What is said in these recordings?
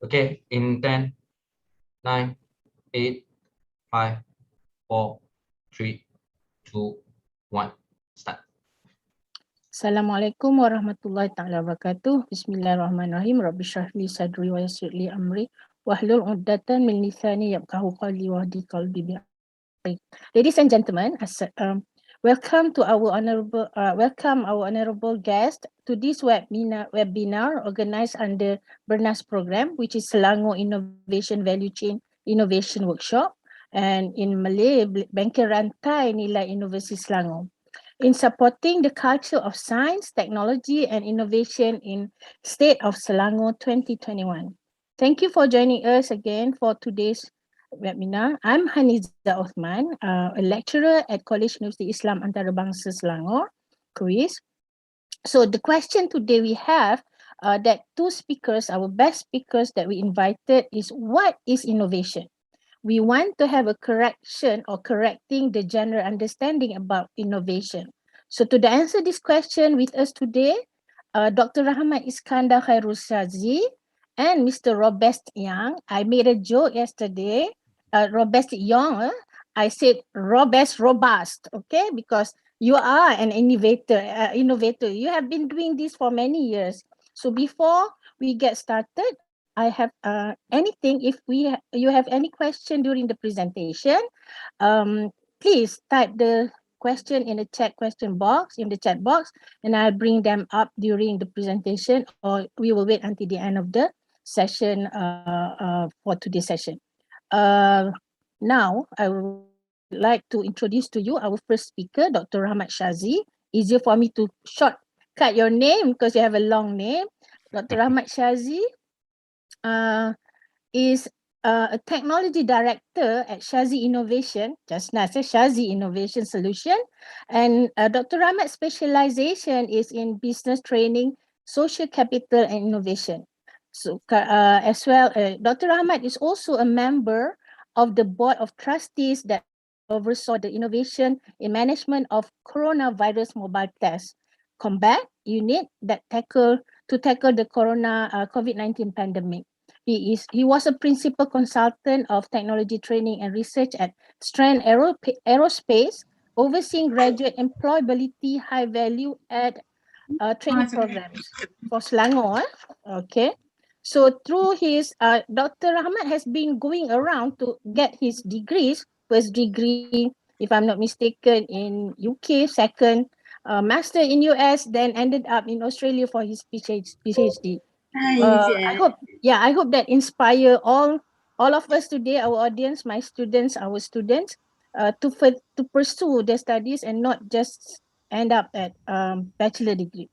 Okay, in 10, 9, 8, 5, 4, 3, 2, 1. Start. Assalamualaikum warahmatullahi taala wabarakatuh. Bismillahirrahmanirrahim. Rabbi shrah li sadri wa yassir li amri wahlul 'uqdatam min lisani yafqahu qawli wahdi qalbi bi amri. Ladies and gentlemen, welcome to our honorable guest to this webinar organized under Bernas program, which is Selangor Innovation Value Chain Innovation Workshop, and in Malay Bengkel Rantai Nilai Inovasi Selangor, in supporting the culture of science, technology and innovation in State of Selangor 2021. Thank you for joining us again for today's webinar. I'm HANIZA OTHMAN, a lecturer at College University Islam Antarabangsa Selangor, Kuis. So the question today we have that two speakers, our best speakers that we invited, is what is innovation? We want to have a correction or correcting the general understanding about innovation. So to answer this question with us today, Dr. RAHMAT Iskandar Khairul SHAZI and Mr. ROBEST YONG. I made a joke yesterday, ROBEST YONG. I said robust, okay? Because you are an innovator. You have been doing this for many years. So before we get started, I have anything. If you have any question during the presentation, please type the question in the chat box, and I'll bring them up during the presentation, or we will wait until the end of the session for today's session. Now, I would like to introduce to you our first speaker, Dr. RAHMAT SHAZI. Easier for me to shortcut your name because you have a long name. Dr. RAHMAT SHAZI is a technology director at ShazInnovation, just now said ShazInnovation Solution. And Dr. RAHMAT's specialization is in business training, social capital and innovation. So as well, Dr. RAHMAT is also a member of the board of trustees that oversaw the innovation in management of coronavirus mobile test combat unit that tackle the COVID-19 pandemic. He was a principal consultant of technology training and research at Strand Aerospace, overseeing graduate employability, high value add training programs for Selangor. Okay. So through his, Dr. RAHMAT has been going around to get his degrees, first degree, if I'm not mistaken, in UK, second, master in US, then ended up in Australia for his PhD. I hope that inspire all of us today, our audience, my students, our students, to pursue their studies and not just end up at bachelor degree.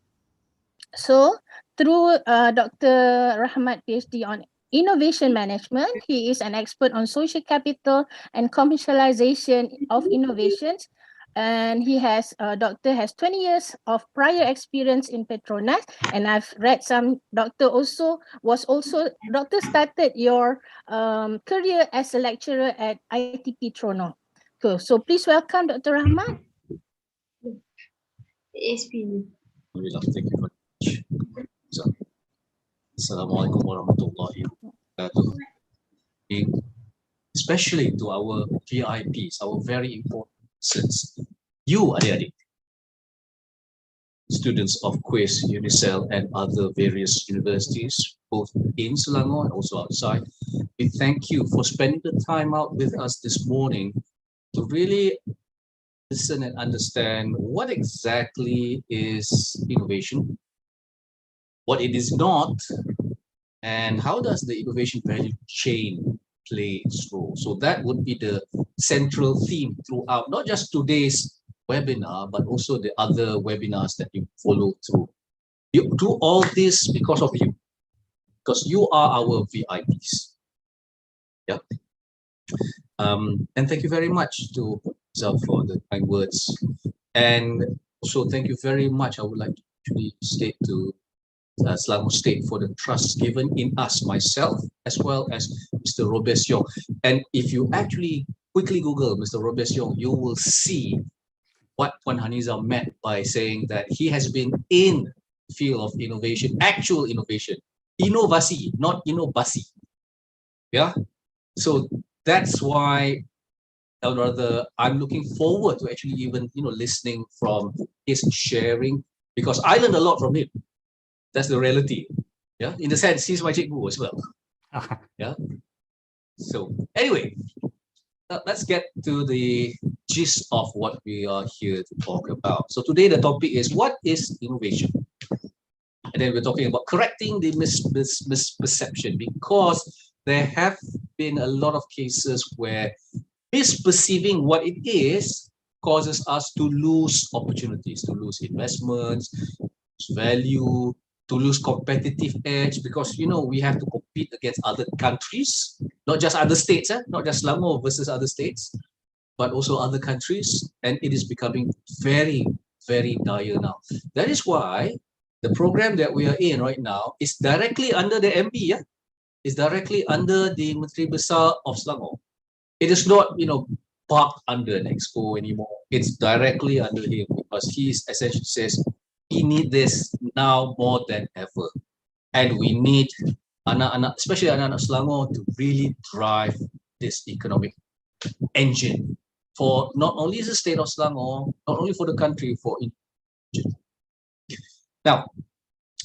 So through Dr. RAHMAT PhD on innovation management, he is an expert on social capital and commercialization of innovations. And he has, doctor has 20 years of prior experience in Petronas. And I've read some, doctor started your career as a lecturer at ITP Trono. Cool. So please welcome Dr. RAHMAT. Thank you very much. Assalamualaikum warahmatullahi wabarakatuh. Especially to our VIPs, our very important persons, you adik-adik, students of Kuis, Unisel and other various universities, both in Selangor and also outside. We thank you for spending the time out with us this morning to really listen and understand what exactly is innovation, what it is not, and how does the innovation value chain play its role. So that would be the central theme throughout, not just today's webinar, but also the other webinars that you follow through. You do all this because of you, because you are our VIPs. Yeah. And thank you very much to Zal for the kind words. And also thank you very much. I would like to actually state to Selangor State for the trust given in us, myself, as well as Mr. ROBEST YONG. And if you actually quickly Google Mr. ROBEST YONG, you will see what Puan HANIZA meant by saying that he has been in the field of innovation, actual innovation, Inovasi, not inobasi. Yeah. So that's why, or rather, I'm looking forward to actually even listening from his sharing, because I learned a lot from him. That's the reality. Yeah. In the sense, he's my cikgu as well. Yeah. So anyway, let's get to the gist of what we are here to talk about. So today the topic is, what is innovation? And then we're talking about correcting the misperception, because there have been a lot of cases where misperceiving what it is causes us to lose opportunities, to lose investments, lose value, to lose competitive edge, because we have to compete against other countries, not just other states, not just Selangor versus other states, but also other countries, and it is becoming very, very dire now. That is why the program that we are in right now is directly under the MP, is directly under the Menteri Besar of Selangor. It is not, parked under an expo anymore. It's directly under him, because he essentially says we need this now more than ever. And we need anak-anak, especially anak-anak Selangor, to really drive this economic engine for not only the state of Selangor, not only for the country, for Indonesia. Now,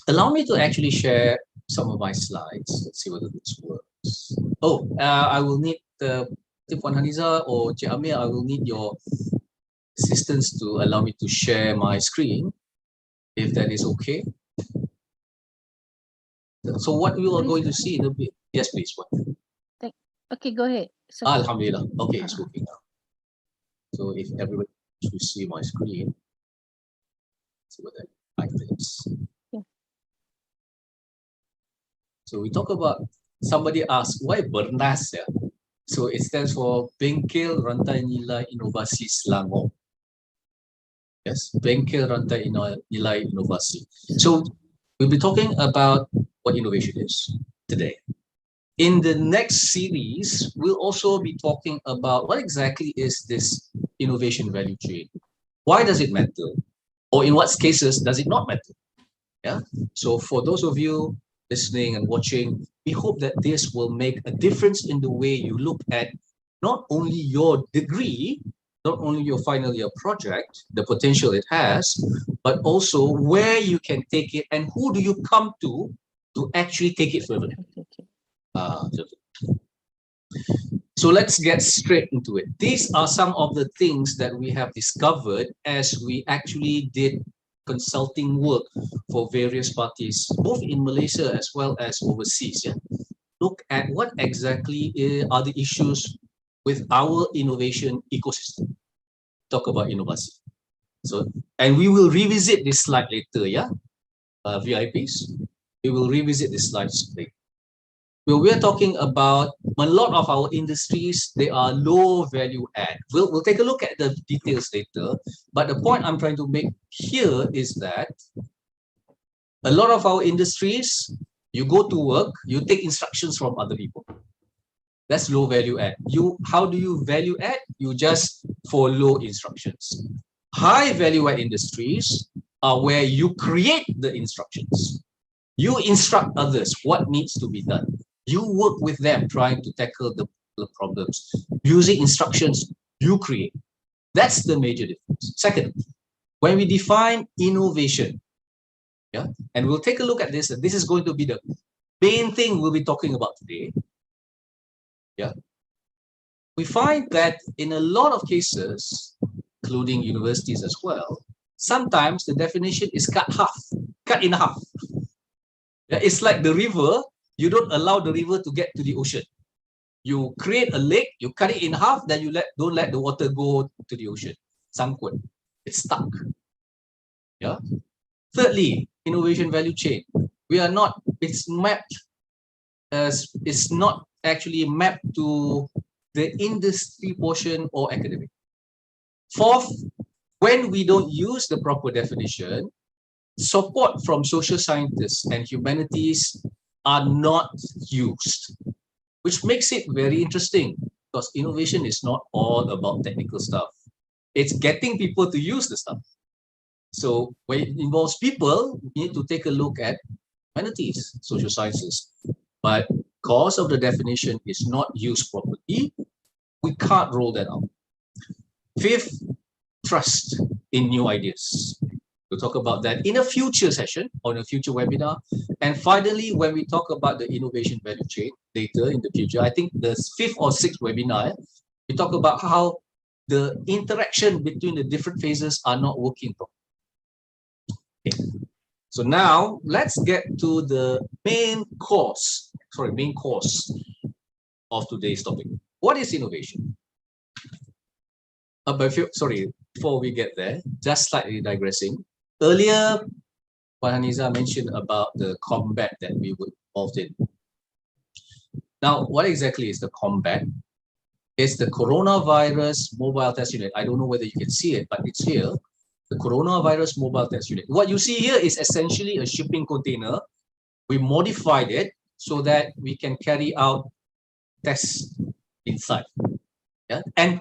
allow me to actually share some of my slides. Let's see whether this works. Oh, I will need Puan HANIZA or Cik Amir, I will need your assistance to allow me to share my screen, if that is okay. So what we are going to see in a bit. Yes, please. Okay, go ahead. So, Alhamdulillah. Okay, it's working now. So if everybody wants to see my screen, see what that like this. Yeah. So we talk about, somebody asked, why Bernas? Yeah? So it stands for Bengkel Rantai Nilai Inovasi Selangor. Yes, Bengkel Rantai Nilai Inovasi. So we'll be talking about what innovation is today. In the next series, we'll also be talking about what exactly is this innovation value chain. Why does it matter? Or in what cases does it not matter? Yeah. So for those of you listening and watching, we hope that this will make a difference in the way you look at not only your degree, not only your final year project, the potential it has, but also where you can take it and who do you come to actually take it further. So let's get straight into it. These are some of the things that we have discovered as we actually did consulting work for various parties, both in Malaysia as well as overseas. Yeah? Look at what exactly are the issues with our innovation ecosystem. Talk about innovation. So, and we will revisit this slide later, yeah? VIPs, we will revisit this slides later. Well, we're talking about a lot of our industries, they are low value add. We'll take a look at the details later, but the point I'm trying to make here is that a lot of our industries, you go to work, you take instructions from other people. That's low value add. How do you value add? You just follow instructions. High value add industries are where you create the instructions. You instruct others what needs to be done. You work with them trying to tackle the problems. Using instructions you create. That's the major difference. Second, when we define innovation, yeah, and we'll take a look at this, and this is going to be the main thing we'll be talking about today. Yeah, we find that in a lot of cases, including universities as well, sometimes the definition is cut in half. Yeah, it's like the river. You don't allow the river to get to the ocean. You create a lake, you cut it in half, then you don't let the water go to the ocean. Sangkut. It's stuck. Yeah. Thirdly, innovation value chain. It's mapped as, it's not actually mapped to the industry portion or academic. Fourth, when we don't use the proper definition, support from social scientists and humanities are not used, which makes it very interesting, because innovation is not all about technical stuff. It's getting people to use the stuff. So when it involves people, we need to take a look at humanities, social sciences. But because of the definition is not used properly, we can't roll that out. Fifth, trust in new ideas. We'll talk about that in a future session or in a future webinar. And finally, when we talk about the innovation value chain later in the future, I think the 5th or 6th webinar, we talk about how the interaction between the different phases are not working properly. Okay. So now let's get to the main course of today's topic. What is innovation? Before we get there, just slightly digressing. Earlier, HANIZA mentioned about the combat that we were involved in. Now, what exactly is the combat? It's the coronavirus mobile test unit. I don't know whether you can see it, but it's here. The coronavirus mobile test unit. What you see here is essentially a shipping container. We modified it so that we can carry out tests inside. Yeah? And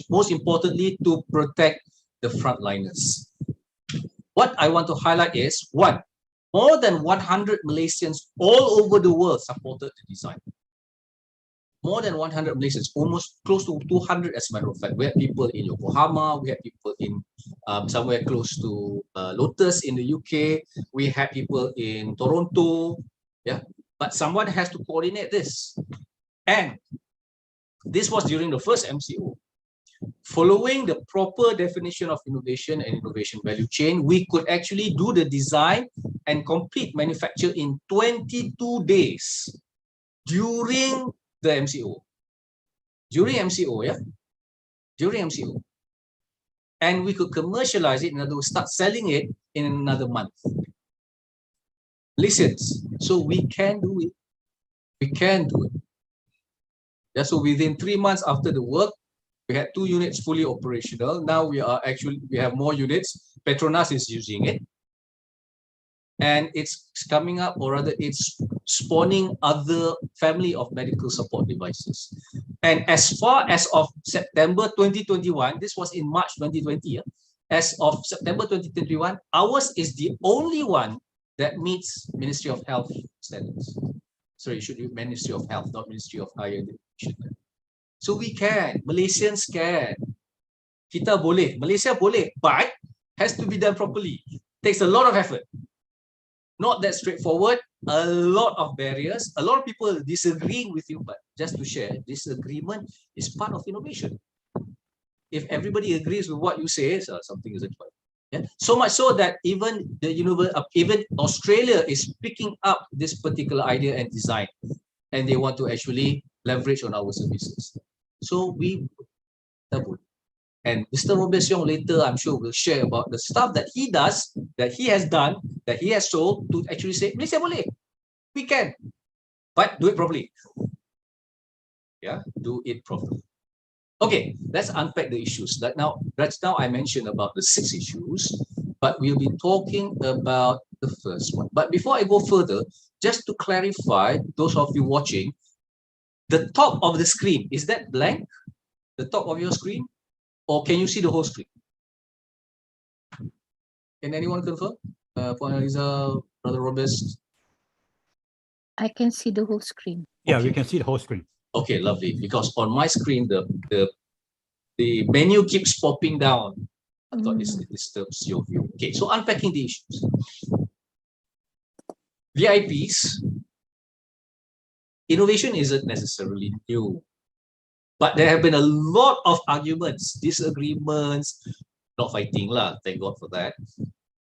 most importantly, to protect the frontliners. What I want to highlight is, one, more than 100 Malaysians all over the world supported the design. More than 100 Malaysians, almost close to 200 as a matter of fact. We had people in Yokohama, we had people in somewhere close to Lotus in the UK, we had people in Toronto, yeah. But someone has to coordinate this. And this was during the first MCO. Following the proper definition of innovation and innovation value chain, we could actually do the design and complete manufacture in 22 days during the MCO. During MCO, yeah? During MCO. And we could commercialize it, in other words, start selling it in another month. Listen, so we can do it. We can do it. Yeah, so within 3 months after the work, we had 2 units fully operational. Now we have more units. Petronas is using it. And it's coming up, or rather it's spawning other family of medical support devices. And as far as of September 2021, this was in March 2020, yeah? As of September 2021, ours is the only one that meets Ministry of Health standards. Sorry, it should be Ministry of Health, not Ministry of Higher Education. So we can, Malaysians can. Kita boleh, Malaysia boleh, but has to be done properly. Takes a lot of effort. Not that straightforward, a lot of barriers, a lot of people disagreeing with you, but just to share, disagreement is part of innovation. If everybody agrees with what you say, so something isn't right. Yeah? So much so that even even Australia is picking up this particular idea and design, and they want to actually leverage on our services. So we double. And Mr. ROBEST later, I'm sure, will share about the stuff that he does, that he has done, that he has sold to actually say, Malaysia boleh, we can, but do it properly. Yeah, do it properly. Okay, let's unpack the issues. Right now I mentioned about the 6 issues, but we'll be talking about the first one. But before I go further, just to clarify, those of you watching, the top of the screen, is that blank? The top of your screen? Or can you see the whole screen? Can anyone confirm? For HANIZA, Brother ROBEST? I can see the whole screen. Yeah, Okay. we can see the whole screen. Okay, lovely. Because on my screen, the menu keeps popping down. I thought this disturbs your view. Okay, so unpacking the issues. VIPs, innovation isn't necessarily new. But there have been a lot of arguments, disagreements, not fighting lah, thank God for that.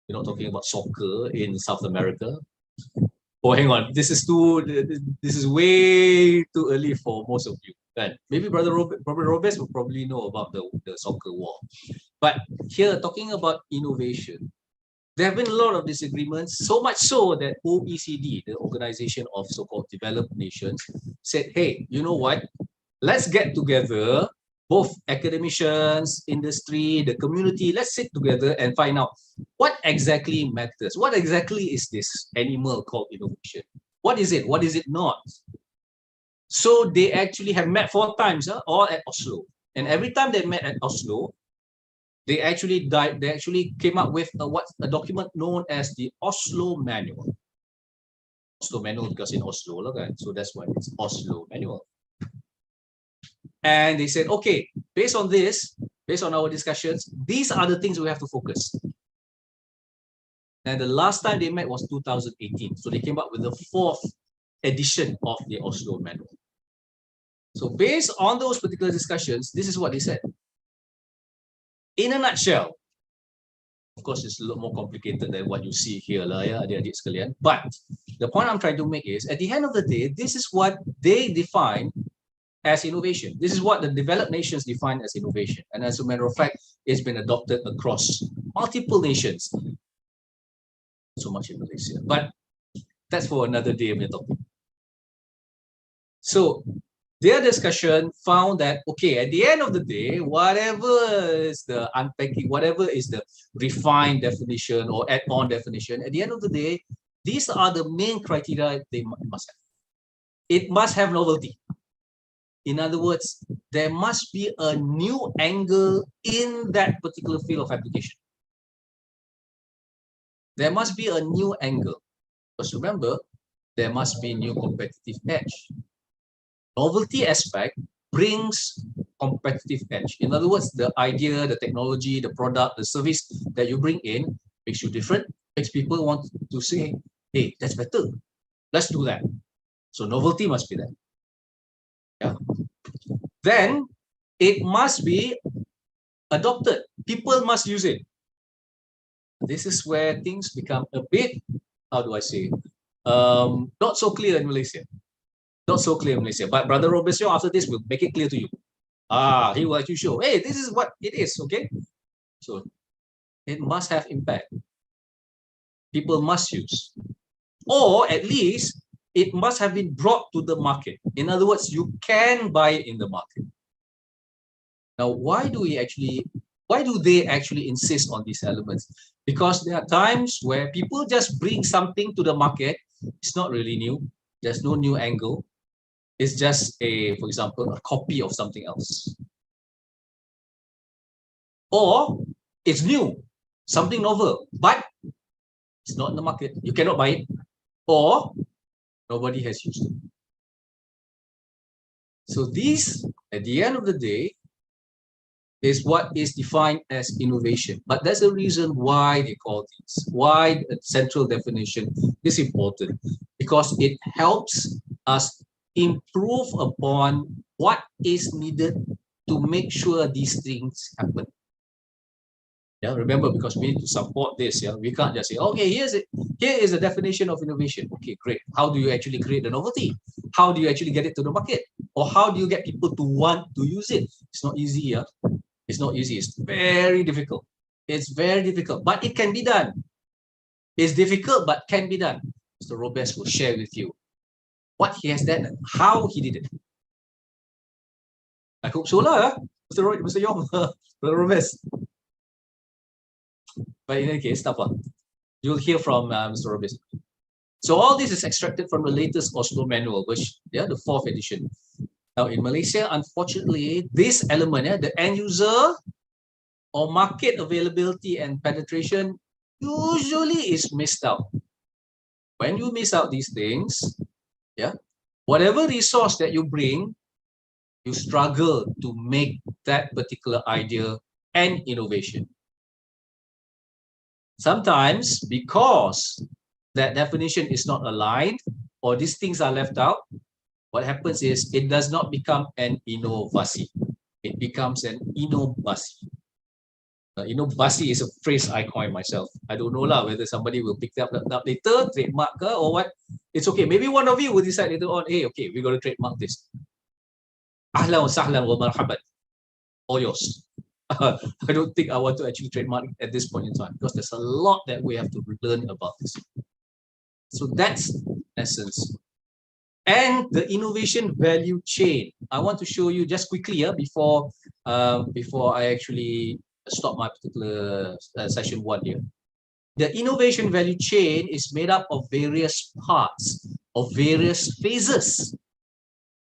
We're not talking about soccer in South America. Oh, hang on, this is way too early for most of you. Right? Maybe Brother ROBEST will probably know about the soccer war. But here, talking about innovation, there have been a lot of disagreements, so much so that OECD, the Organization of So-called Developed Nations, said, hey, you know what? Let's get together, both academicians, industry, the community, let's sit together and find out what exactly matters. What exactly is this animal called innovation? What is it? What is it not? So they actually have met 4 times, all at Oslo. And every time they met at Oslo, they actually came up with a document known as the Oslo Manual. Oslo manual because in Oslo, okay? So that's why it's Oslo manual. And they said, okay, based on this, based on our discussions, these are the things we have to focus. And the last time they met was 2018. So they came up with the 4th edition of the Oslo manual. So based on those particular discussions, this is what they said. In a nutshell, of course, it's a lot more complicated than what you see here, adik-adik sekalian. But the point I'm trying to make is, at the end of the day, this is what they define as innovation. This is what the developed nations define as innovation. And as a matter of fact, it's been adopted across multiple nations. So much in Malaysia, but that's for another day of the topic. So their discussion found that, okay, at the end of the day, whatever is the unpacking, whatever is the refined definition or add-on definition, at the end of the day, these are the main criteria they must have. It must have novelty. In other words, there must be a new angle in that particular field of application. There must be a new angle. Because remember, there must be new competitive edge. Novelty aspect brings competitive edge. In other words, the idea, the technology, the product, the service that you bring in makes you different, makes people want to say, hey, that's better. Let's do that. So novelty must be there. Yeah. Then it must be adopted. People must use it. This is where things become a bit, how do I say, not so clear in Malaysia. Not so clear in Malaysia. But Brother ROBEST, after this, will make it clear to you. He will actually show, hey, this is what it is, okay? So it must have impact. People must use. Or at least, it must have been brought to the market. In other words, you can buy it in the market. Now, why do they actually insist on these elements? Because there are times where people just bring something to the market. It's not really new. There's no new angle. It's just for example, a copy of something else. Or it's new, something novel, but it's not in the market. You cannot buy it. Or nobody has used it. So these, at the end of the day, is what is defined as innovation. But there's a reason why they call these, why the central definition is important, because it helps us improve upon what is needed to make sure these things happen. Yeah, remember, because we need to support this. Yeah, we can't just say, okay, here is the definition of innovation. Okay, great. How do you actually create the novelty? How do you actually get it to the market? Or how do you get people to want to use it? It's not easy. Yeah, it's not easy. It's very difficult. It's very difficult, but it can be done. It's difficult, but can be done. Mr. ROBEST will share with you what he has done and how he did it. I hope so, Mr. Yong, Mr. ROBEST. But in any case, you'll hear from Mr. ROBEST. So all this is extracted from the latest Oslo manual, which the 4th edition. Now in Malaysia, unfortunately, this element, the end user or market availability and penetration, usually is missed out. When you miss out these things, whatever resource that you bring, you struggle to make that particular idea an innovation. Sometimes, because that definition is not aligned or these things are left out, what happens is it does not become an innovasi. It becomes an innovasi. Innovasi is a phrase I coined myself. I don't know whether somebody will pick that up later, trademark or what. It's okay. Maybe one of you will decide later on, hey, okay, we're going to trademark this. Ahlan wa sahlan wa marhaban. All yours. I don't think I want to actually trademark at this point in time, because there's a lot that we have to learn about this. So that's essence. And the innovation value chain. I want to show you just quickly before I actually stop my particular session 1 here. The innovation value chain is made up of various parts, of various phases.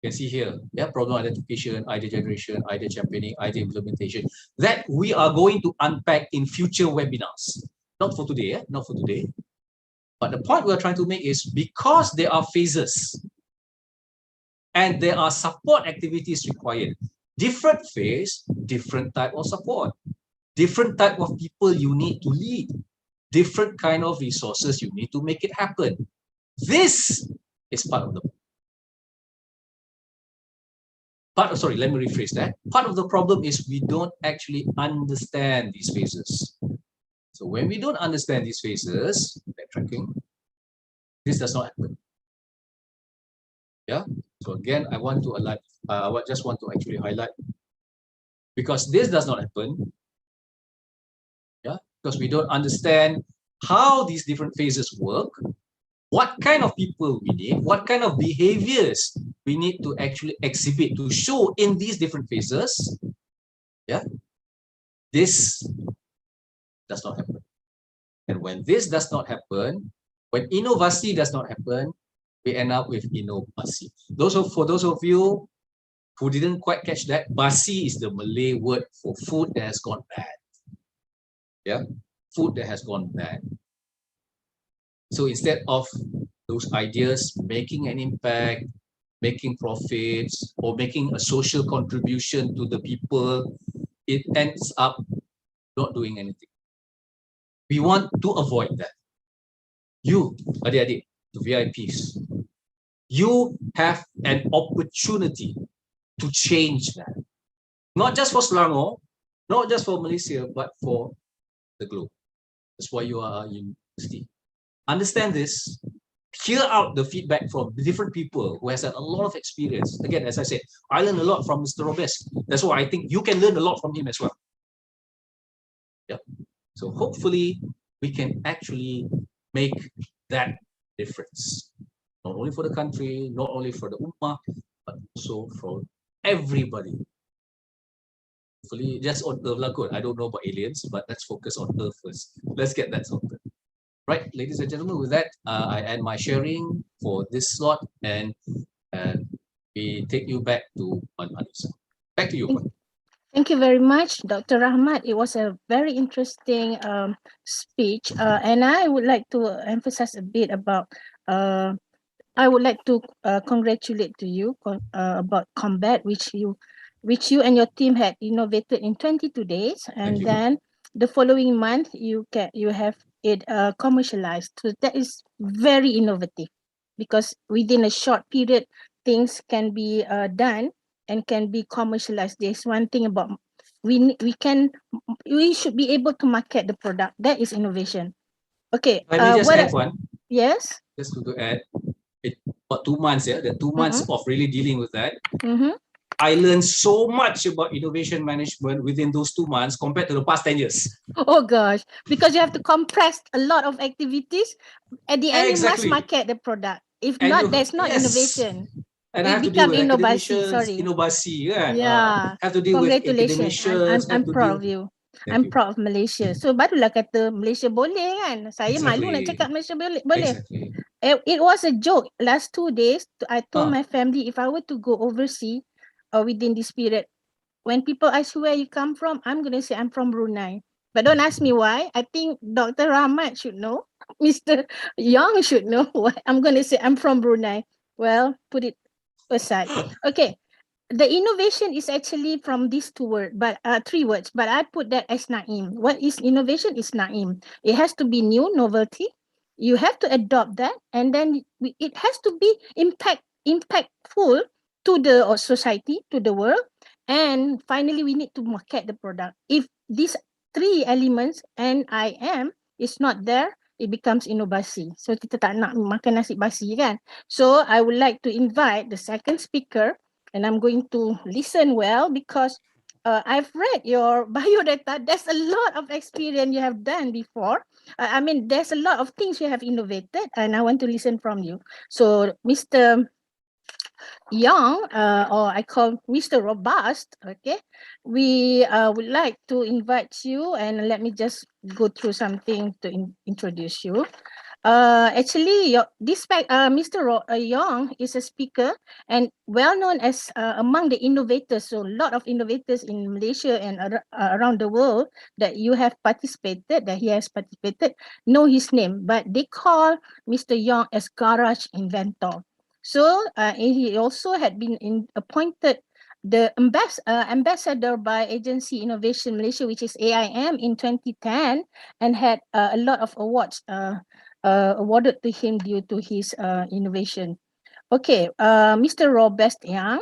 You can see here, problem identification, idea generation, idea championing, idea implementation, that we are going to unpack in future webinars. Not for today, not for today. But the point we're trying to make is because there are phases and there are support activities required, different phase, different type of support, different type of people you need to lead, different kind of resources you need to make it happen. This is part of the sorry, let me rephrase that. Part of the problem is we don't actually understand these phases. So when we don't understand these phases, backtracking, this does not happen. Yeah. So again, I want to just want to actually highlight, because this does not happen. Yeah, because we don't understand how these different phases work, what kind of people we need, what kind of behaviors we need to actually exhibit to show in these different phases. Yeah, this does not happen. And when this does not happen, when inovasi does not happen, we end up with inovasi. For those of you who didn't quite catch that, basi is the Malay word for food that has gone bad. Yeah, food that has gone bad. So instead of those ideas making an impact, making profits, or making a social contribution to the people, it ends up not doing anything. We want to avoid that. You, adik-adik, the VIPs, you have an opportunity to change that. Not just for Selangor, not just for Malaysia, but for the globe. That's why you are a university. Understand this, hear out the feedback from the different people who has had a lot of experience. Again, as I said, I learned a lot from Mr. ROBEST. That's why I think you can learn a lot from him as well. Yeah. So hopefully we can actually make that difference. Not only for the country, not only for the ummah, but also for everybody. Hopefully, just on Earth lah. I don't know about aliens, but let's focus on Earth first. Let's get that sorted. Right, ladies and gentlemen, with that, I end my sharing for this slot, and we take you back to HANIZA. Back to you, Puan. Thank you very much, Dr. Rahmat. It was a very interesting speech, and I would like to emphasize a bit about. I would like to congratulate to you about combat, which you and your team had innovated in 22 days, and then the following month you have it commercialized. So that is very innovative, because within a short period things can be done and can be commercialized. There's one thing about we should be able to market the product. That is innovation. Okay. Let me just add one. Yes. Just to add, about 2 months. Yeah, the 2 months of really dealing with that. I learned so much about innovation management within those 2 months compared to the past 10 years. Oh gosh, because you have to compress a lot of activities. At the end, you must market the product. If not, there's not innovation. And I have to deal with inovasi, kan? Yeah. Have to deal with academicians. I'm proud of you. I'm proud of Malaysia. So barulah kata Malaysia boleh kan. Saya malu nak cakap Malaysia boleh. Exactly. It was a joke. Last 2 days, I told my family if I were to go overseas within this period, when people ask where you come from, I'm going to say I'm from Brunei. But don't ask me why. I think Dr. Rahmat should know. Mr. Young should know why. I'm going to say I'm from Brunei. Well, put it aside. Okay. The innovation is actually from these 3 words, but I put that as Naim. What is innovation is Naim. It has to be new, novelty. You have to adopt that, and then it has to be impactful to the society, to the world, and finally we need to market the product. If these 3 elements and I am is not there, it becomes inovasi. So kita tak nak makan nasi basi kan. So I would like to invite the second speaker, and I'm going to listen well because I've read your biodata. There's a lot of experience you have done before. I mean, there's a lot of things you have innovated, and I want to listen from you. So Mr. Young, or I call Mr. Robust, okay, we would like to invite you, and let me just go through something to introduce you. Actually, Mr. Yong is a speaker and well known as among the innovators. So a lot of innovators in Malaysia and around the world that he has participated, know his name. But they call Mr. Yong as garage inventor. So he also had been appointed the ambassador by Agency Innovation Malaysia, which is AIM, in 2010, and had a lot of awards awarded to him due to his innovation. Okay, Mr. ROBEST Yang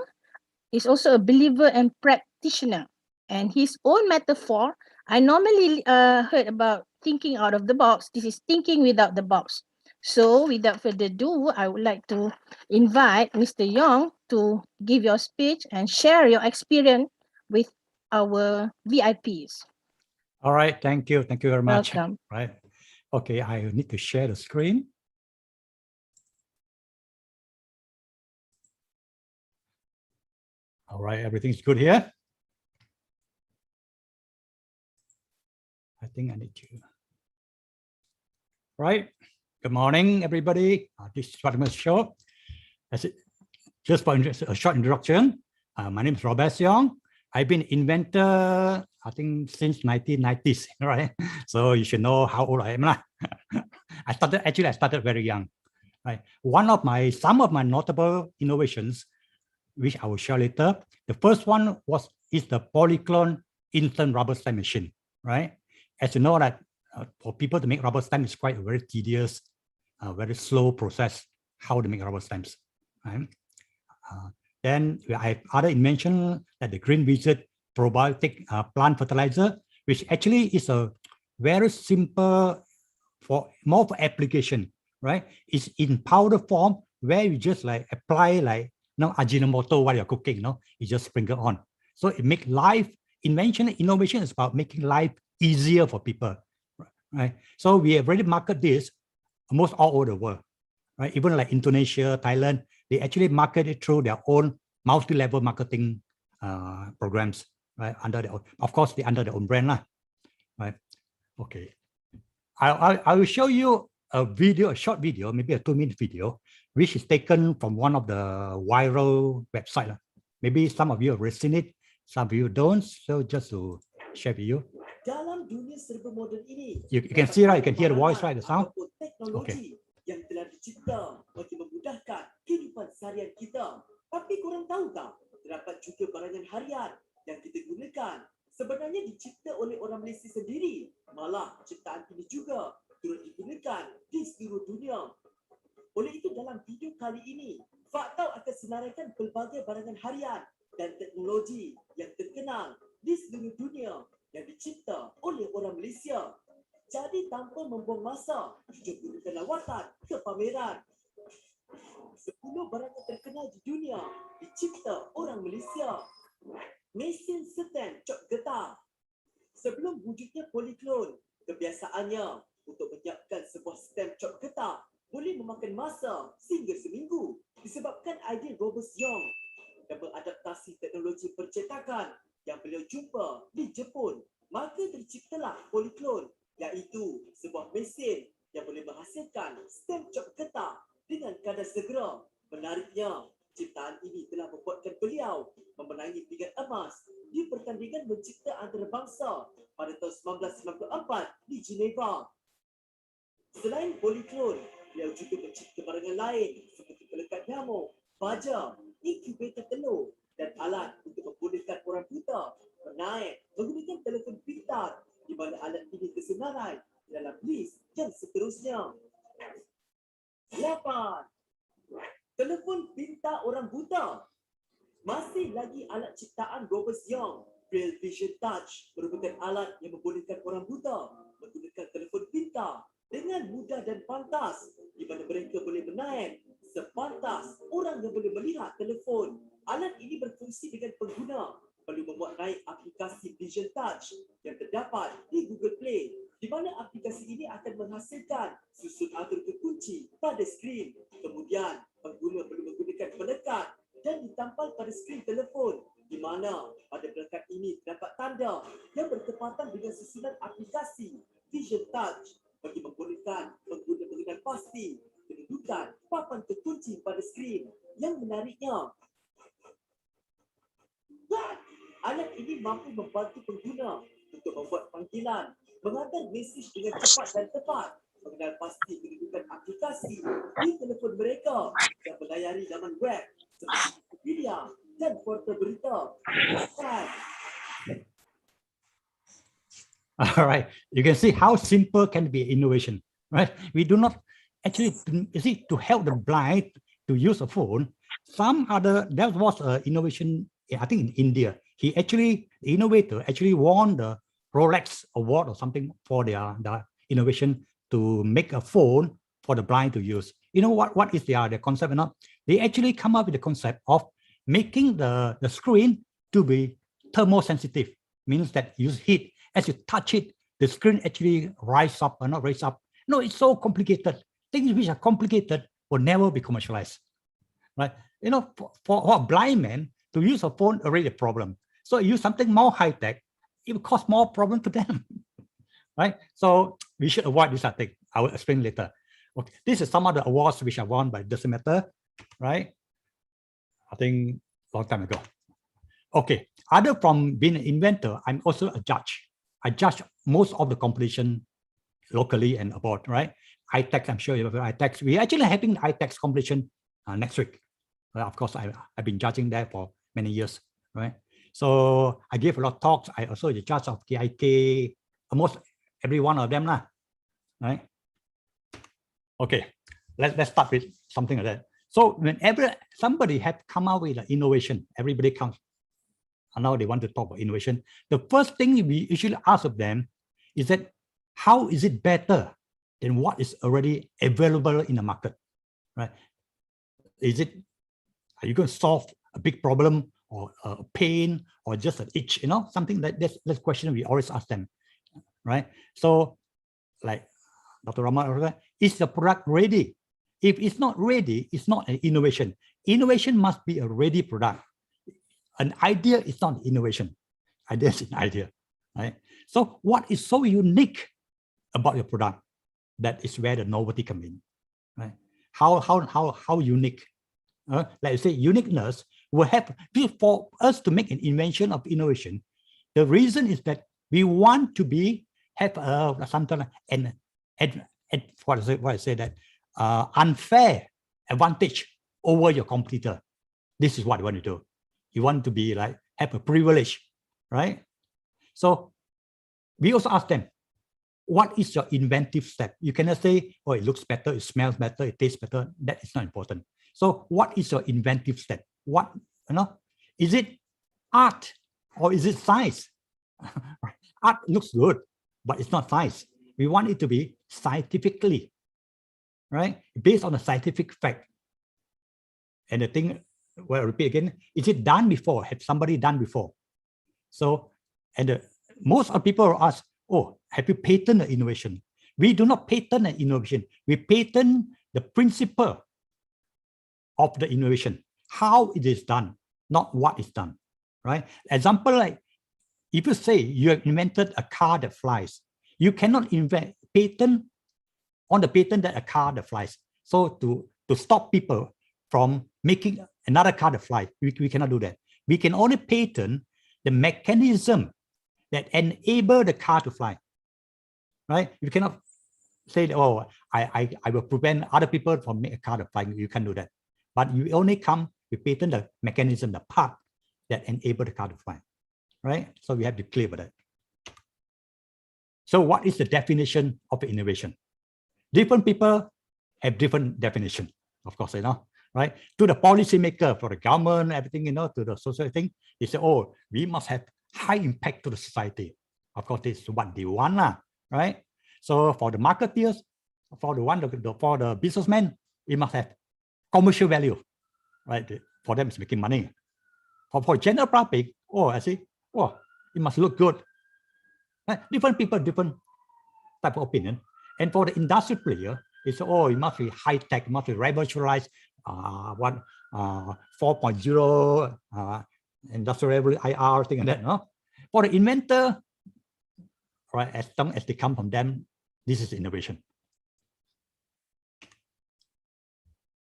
is also a believer and practitioner, and his own metaphor, I normally heard about thinking out of the box. This is thinking without the box. So without further ado, I would like to invite Mr. Yong to give your speech and share your experience with our VIPs. All right, thank you very much. Welcome. Right, okay, I need to share the screen. All right, everything's good here. I think I need to. Right, good morning, everybody. This is what I'm going to show. Just for a short introduction, my name is ROBEST Yang. I've been inventor, I think, since 1990s, right? So you should know how old I am. I started very young. Right. Some of my notable innovations, which I will share later. The first one is the polyclone instant rubber stamp machine. Right. As you know that for people to make rubber stamps, it's quite a very tedious, very slow process how to make rubber stamps. Right. Then I have other invention like the green wizard probiotic plant fertilizer, which actually is a very simple more for application, right? It's in powder form where you just like apply like Ajinomoto while you're cooking, you just sprinkle on. So it makes life, innovation is about making life easier for people, right? So we have already marketed this almost all over the world, right? Even like Indonesia, Thailand, they actually market it through their own multi-level marketing programs, right? Under their own brand, right? Okay, I will show you a short video, maybe a 2-minute video, which is taken from one of the viral websites. Maybe some of you have seen it, some of you don't. So just to share with you. Dalam dunia serba moden ini, you can see, right? You can hear the voice, right? The sound. Teknologi yang telah dicipta bagi memudahkan kehidupan seharian kita. Tapi korang tahu tak, terdapat juga barangan harian yang kita gunakan sebenarnya dicipta oleh orang Malaysia sendiri. Malah ciptaan ini juga turut digunakan di seluruh dunia. Oleh itu dalam video kali ini, Faktau akan senaraikan pelbagai barangan harian dan teknologi yang terkenal di seluruh dunia yang dicipta oleh orang Malaysia. Jadi tanpa membuang masa, jom gunakan lawatan ke pameran. 10 barangan terkenal di dunia dicipta orang Malaysia. Mesin stem cop getah. Sebelum wujudnya poliklon, kebiasaannya untuk menyiapkan sebuah stem cop getah boleh memakan masa sehingga seminggu disebabkan idea ROBEST Young dan mengadaptasi teknologi percetakan yang beliau jumpa di Jepun. Maka terciptalah poliklon, iaitu sebuah mesin yang boleh menghasilkan stem cop getah dengan kadar segera. Menariknya, ciptaan ini telah membuatkan beliau memenangi pingat emas di pertandingan mencipta antarabangsa pada tahun 1994 di Geneva. Selain poliklon, beliau juga mencipta barangan lain seperti pelekat nyamuk, baja, inkubator telur dan alat untuk membolehkan orang buta menaik menggunakan telefon pintar, di mana alat ini tersenarai dalam list yang seterusnya. 8. Telefon pintar orang buta. Masih lagi alat ciptaan ROBEST Young, Real Vision Touch merupakan alat yang membolehkan orang buta menggunakan telefon pintar dengan mudah dan pantas, di mana mereka boleh menaik sepantas orang yang boleh melihat telefon. Alat ini berfungsi dengan pengguna perlu memuat naik aplikasi Vision Touch yang terdapat di Google Play, di mana aplikasi ini akan menghasilkan susun atur kekunci pada skrin. Kemudian, pengguna perlu menggunakan pelekat dan ditampal pada skrin telefon, di mana pada pelekat ini terdapat tanda yang bertepatan dengan susunan aplikasi Vision Touch. bagi membolehkan pengguna mengenal pasti kedudukan papan terkunci pada skrin. Yang menariknya, alat ini mampu membantu pengguna untuk membuat panggilan, menghantar mesej dengan cepat dan tepat, mengenal pasti kedudukan aplikasi di telefon mereka dan melayari laman web seperti Wikipedia dan portal berita. All right, you can see how simple can be innovation, right? We do not actually, you see, to help the blind to use a phone. There was an innovation, I think in India. The innovator actually won the Rolex award or something for the innovation to make a phone for the blind to use. You know what is the concept? They actually come up with the concept of making the screen to be thermosensitive, means that you heat, as you touch it, the screen actually rise up or not raise up. No, it's so complicated. Things which are complicated will never be commercialized, right? You know, for a blind man to use a phone already a problem. So use something more high tech, it will cause more problem to them, right? So we should avoid this thing. I will explain later. Okay, this is some of the awards which are won by Disember, right? I think long time ago. Okay, other from being an inventor, I'm also a judge. I judge most of the competition locally and abroad, right? iTech, I'm sure you have iTech. We're actually having the iTech competition next week. Of course, I've been judging there for many years, right? So I gave a lot of talks. I also the judge of KIK, almost every one of them, right? Okay, let's start with something like that. So whenever somebody have come out with an innovation, everybody comes. And now they want to talk about innovation. The first thing we usually ask of them is that how is it better than what is already available in the market, right? Are you going to solve a big problem or a pain or just an itch, something like that's the question we always ask them, right? So like Dr. RAHMAT, is the product ready? If it's not ready, it's not an innovation. Innovation must be a ready product. An idea is not innovation. Idea is an idea, right? So what is so unique about your product? That is where the novelty comes in, right? How unique? Like I say, uniqueness will have, for us to make an invention of innovation. The reason is that we want to have something unfair advantage over your competitor. This is what you want to do. You want to be like, have a privilege, right? So we also ask them, what is your inventive step? You cannot say, oh, it looks better, it smells better, it tastes better. That is not important. So what is your inventive step? What, is it art or is it science? Art looks good, but it's not science. We want it to be scientifically, right? Based on a scientific fact. And the thing, well, I repeat again, is it done before? Have somebody done before? So, and most of people ask, oh, have you patented the innovation? We do not patent an innovation. We patent the principle of the innovation, how it is done, not what is done, right? Example, like if you say you have invented a car that flies, you cannot patent on the patent that a car that flies. So to stop people from making another car that flies, we cannot do that. We can only patent the mechanism that enable the car to fly, right? You cannot say, oh, I will prevent other people from making a car that fly. You can't do that. But you only we patent the mechanism, the part that enable the car to fly, right? So we have to be clear about that. So what is the definition of innovation? Different people have different definition, of course, right? To the policymaker, for the government, everything, to the social thing, they say, oh, we must have high impact to the society. Of course, this is what they want, right? So for the marketeers, for the businessmen, we must have commercial value, right? For them, it's making money. For general public, oh, I see, oh, it must look good. Right? Different people, different type of opinion. And for the industrial player, it's, oh, it must be high tech, it must be revolutionized, 4.0, industrial revolution, IR, thing like that. No? For the inventor, right, as long as they come from them, This is innovation.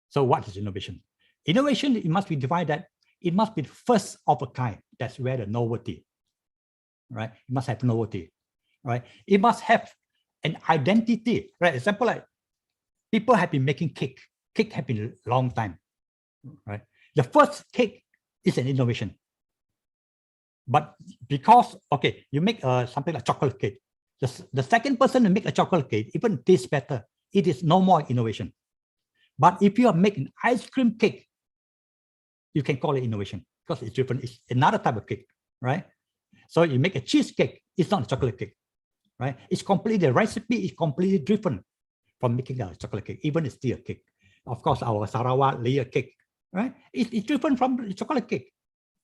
So what is innovation? Innovation, it must be defined that it must be first of a kind. That's where the novelty, right? It must have novelty, right? It must have an identity, right? Example, like people have been making cake. Cake have been a long time, right? The first cake is an innovation. But because, okay, you make something like chocolate cake. The second person to make a chocolate cake even tastes better. It is no more innovation. But if you are making ice cream cake, you can call it innovation because it's different. It's another type of cake, right? So you make a cheesecake, it's not a chocolate cake, right? It's completely, the recipe is completely different from making a chocolate cake, even it's still a cake. Of course, our Sarawak layer cake, right? It's different from the chocolate cake,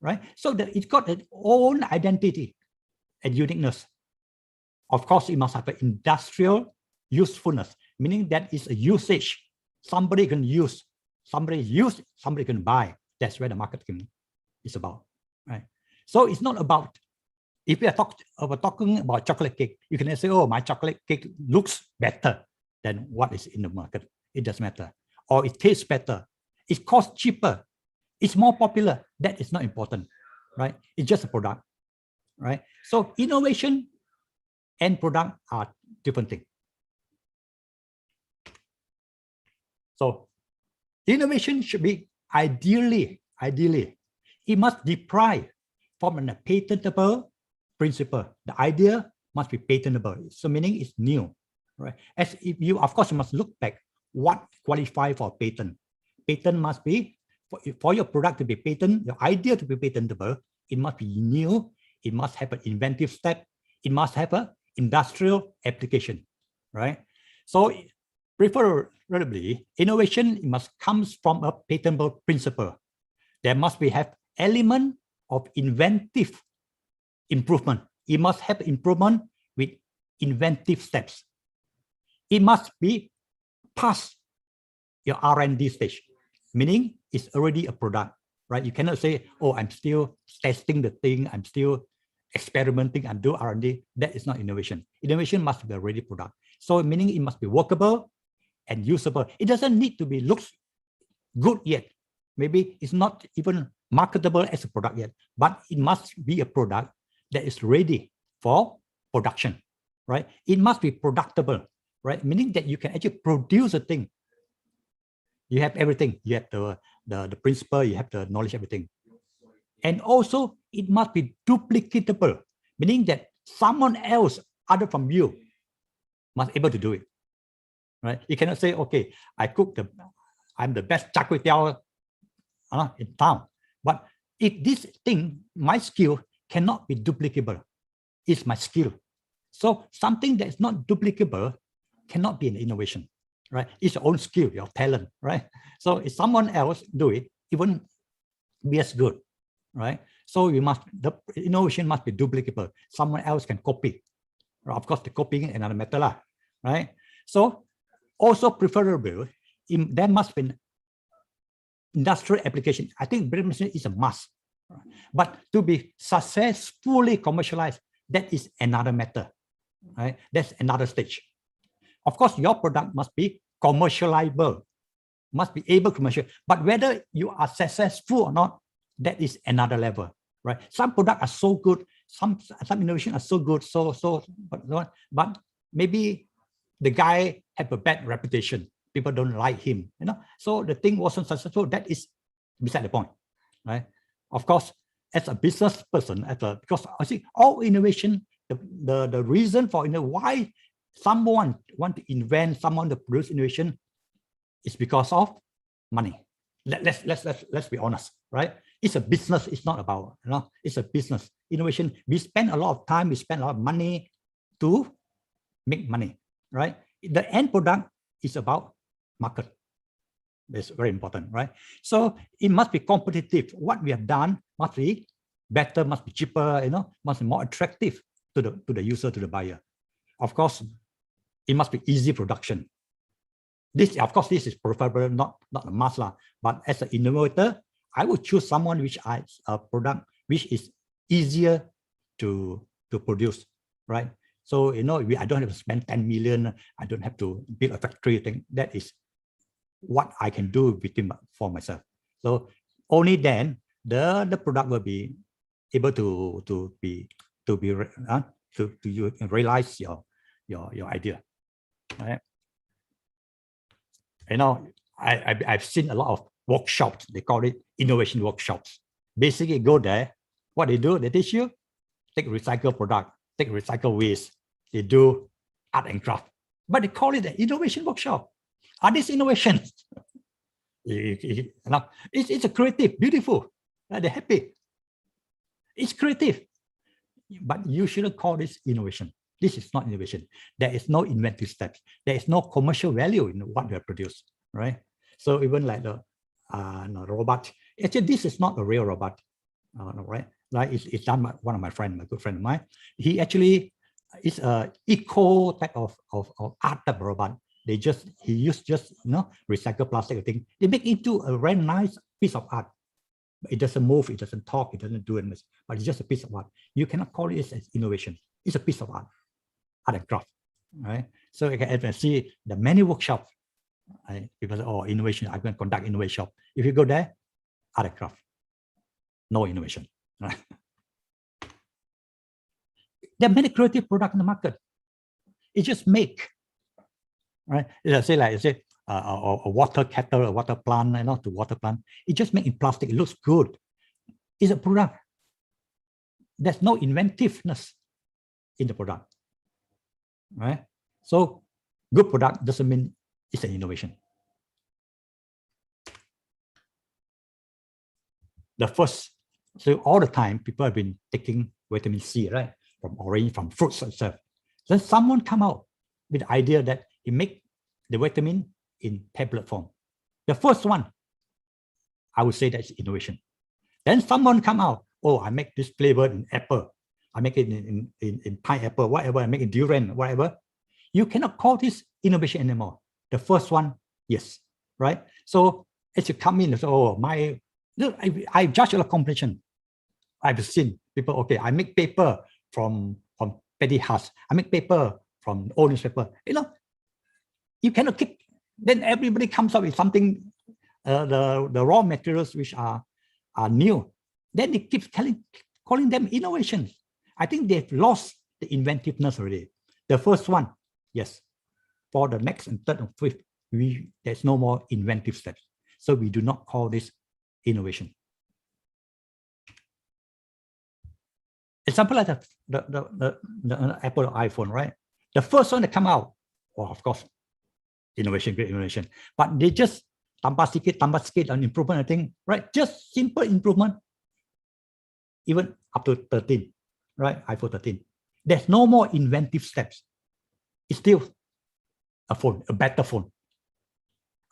right? So it's got its own identity and uniqueness. Of course, it must have an industrial usefulness, meaning that it's a usage. Somebody can use, somebody can buy. That's where the marketing is about, right? So it's not about, if we are talking about chocolate cake, you can say, oh, my chocolate cake looks better than what is in the market. It doesn't matter. Or it tastes better. It costs cheaper. It's more popular. That is not important, right? It's just a product, right? So innovation and product are different things. So innovation should be ideally, it must derive from a patentable principle. The idea must be patentable. So meaning it's new, right? As if you, of course, you must look back what qualifies for patent. Patent must be, for your product to be patent, your idea to be patentable, it must be new, it must have an inventive step, it must have an industrial application, right? So preferably, innovation must come from a patentable principle. There must be have element of inventive improvement. It must have improvement with inventive steps. It must be past your R&D stage, meaning it's already a product, right? You cannot say, oh, I'm still testing the thing, I'm still experimenting, I'm doing R&D. That is not innovation. Innovation must be a ready product. So meaning it must be workable and usable. It doesn't need to be looks good yet. Maybe it's not even marketable as a product yet, but it must be a product that is ready for production, right? It must be productable, right? Meaning that you can actually produce a thing. You have everything. You have the principle, you have the knowledge, everything. And also it must be duplicatable, meaning that someone else other from you must be able to do it, right? You cannot say, okay, I'm the best char kway teow in town. But if this thing, my skill cannot be duplicable, it's my skill. So something that is not duplicable cannot be an innovation, right? It's your own skill, your talent, right? So if someone else do it, it wouldn't be as good, right? So the innovation must be duplicable. Someone else can copy. Of course, the copying is another matter, right? So also preferable, there must be industrial application. I think is a must. But to be successfully commercialized, that is another matter, right? That's another stage. Of course, your product must be commercializable, must be able to commercial. But whether you are successful or not, that is another level, right? Some products are so good, some innovation are so good, but maybe the guy have a bad reputation. People don't like him, you know. So the thing wasn't successful. That is beside the point, right? Of course, as a business person, because I see all innovation, the reason for why someone want to invent, someone to produce innovation is because of money. Let's be honest, right? It's a business. It's not about, it's a business. Innovation, we spend a lot of time, we spend a lot of money to make money, right? The end product is about market. That's very important, right? So it must be competitive. What we have done must be better, must be cheaper, must be more attractive to the user, to the buyer. Of course, it must be easy production. This, of course, this is preferable, not a must, but as an innovator, I would choose someone which has a product which is easier to produce, right? So, you know, I don't have to spend 10 million. I don't have to build a factory thing. That is what I can do for myself. So only then the product will be able to realize your idea, right? You know, I've seen a lot of workshops. They call it innovation workshops. Basically, go there. What they do, they teach you take recycled product, take recycled waste. They do art and craft, but they call it an innovation workshop. Are these innovations? It's a creative, beautiful. They're happy. It's creative, but you shouldn't call this innovation. This is not innovation. There is no inventive steps. There is no commercial value in what you have produced, right? So even like the robot, actually this is not a real robot, right? Like it's done by one of my friends, my good friend of mine. He actually is a eco type of art type of robot. He used just recycled plastic thing. They make it into a very nice piece of art. It doesn't move, it doesn't talk, it doesn't do anything, but it's just a piece of art. You cannot call it as innovation. It's a piece of art and craft, right? So you can see the many workshops. People say, oh, innovation, I'm going to conduct innovation. If you go there, art and craft, no innovation. Right? There are many creative products in the market. It just make, right? Let's say a water kettle, a water plant, to water plant. It just made in plastic. It looks good. It's a product. There's no inventiveness in the product, right? So good product doesn't mean it's an innovation. So all the time, people have been taking vitamin C, right? From orange, from fruits itself. Then someone come out with the idea that he make the vitamin in tablet form. The first one, I would say that's innovation. Then someone come out, oh, I make this flavor in apple. I make it in pineapple, whatever, I make it durian, whatever. You cannot call this innovation anymore. The first one, yes, right? So as you come in and say, oh, I judge a competition. I've seen people, okay, I make paper from petty husk. I make paper from old newspaper. You cannot keep, then everybody comes up with something, the raw materials which are new. Then they keep calling them innovations. I think they've lost the inventiveness already. The first one, yes. For the next and third and fifth, there's no more inventive steps. So we do not call this innovation. Example like the Apple iPhone, right? The first one that come out, well, of course, innovation, great innovation. But they just tambah sikit on improvement, I think, right? Just simple improvement, even up to 13, right? iPhone 13. There's no more inventive steps. It's still a phone, a better phone.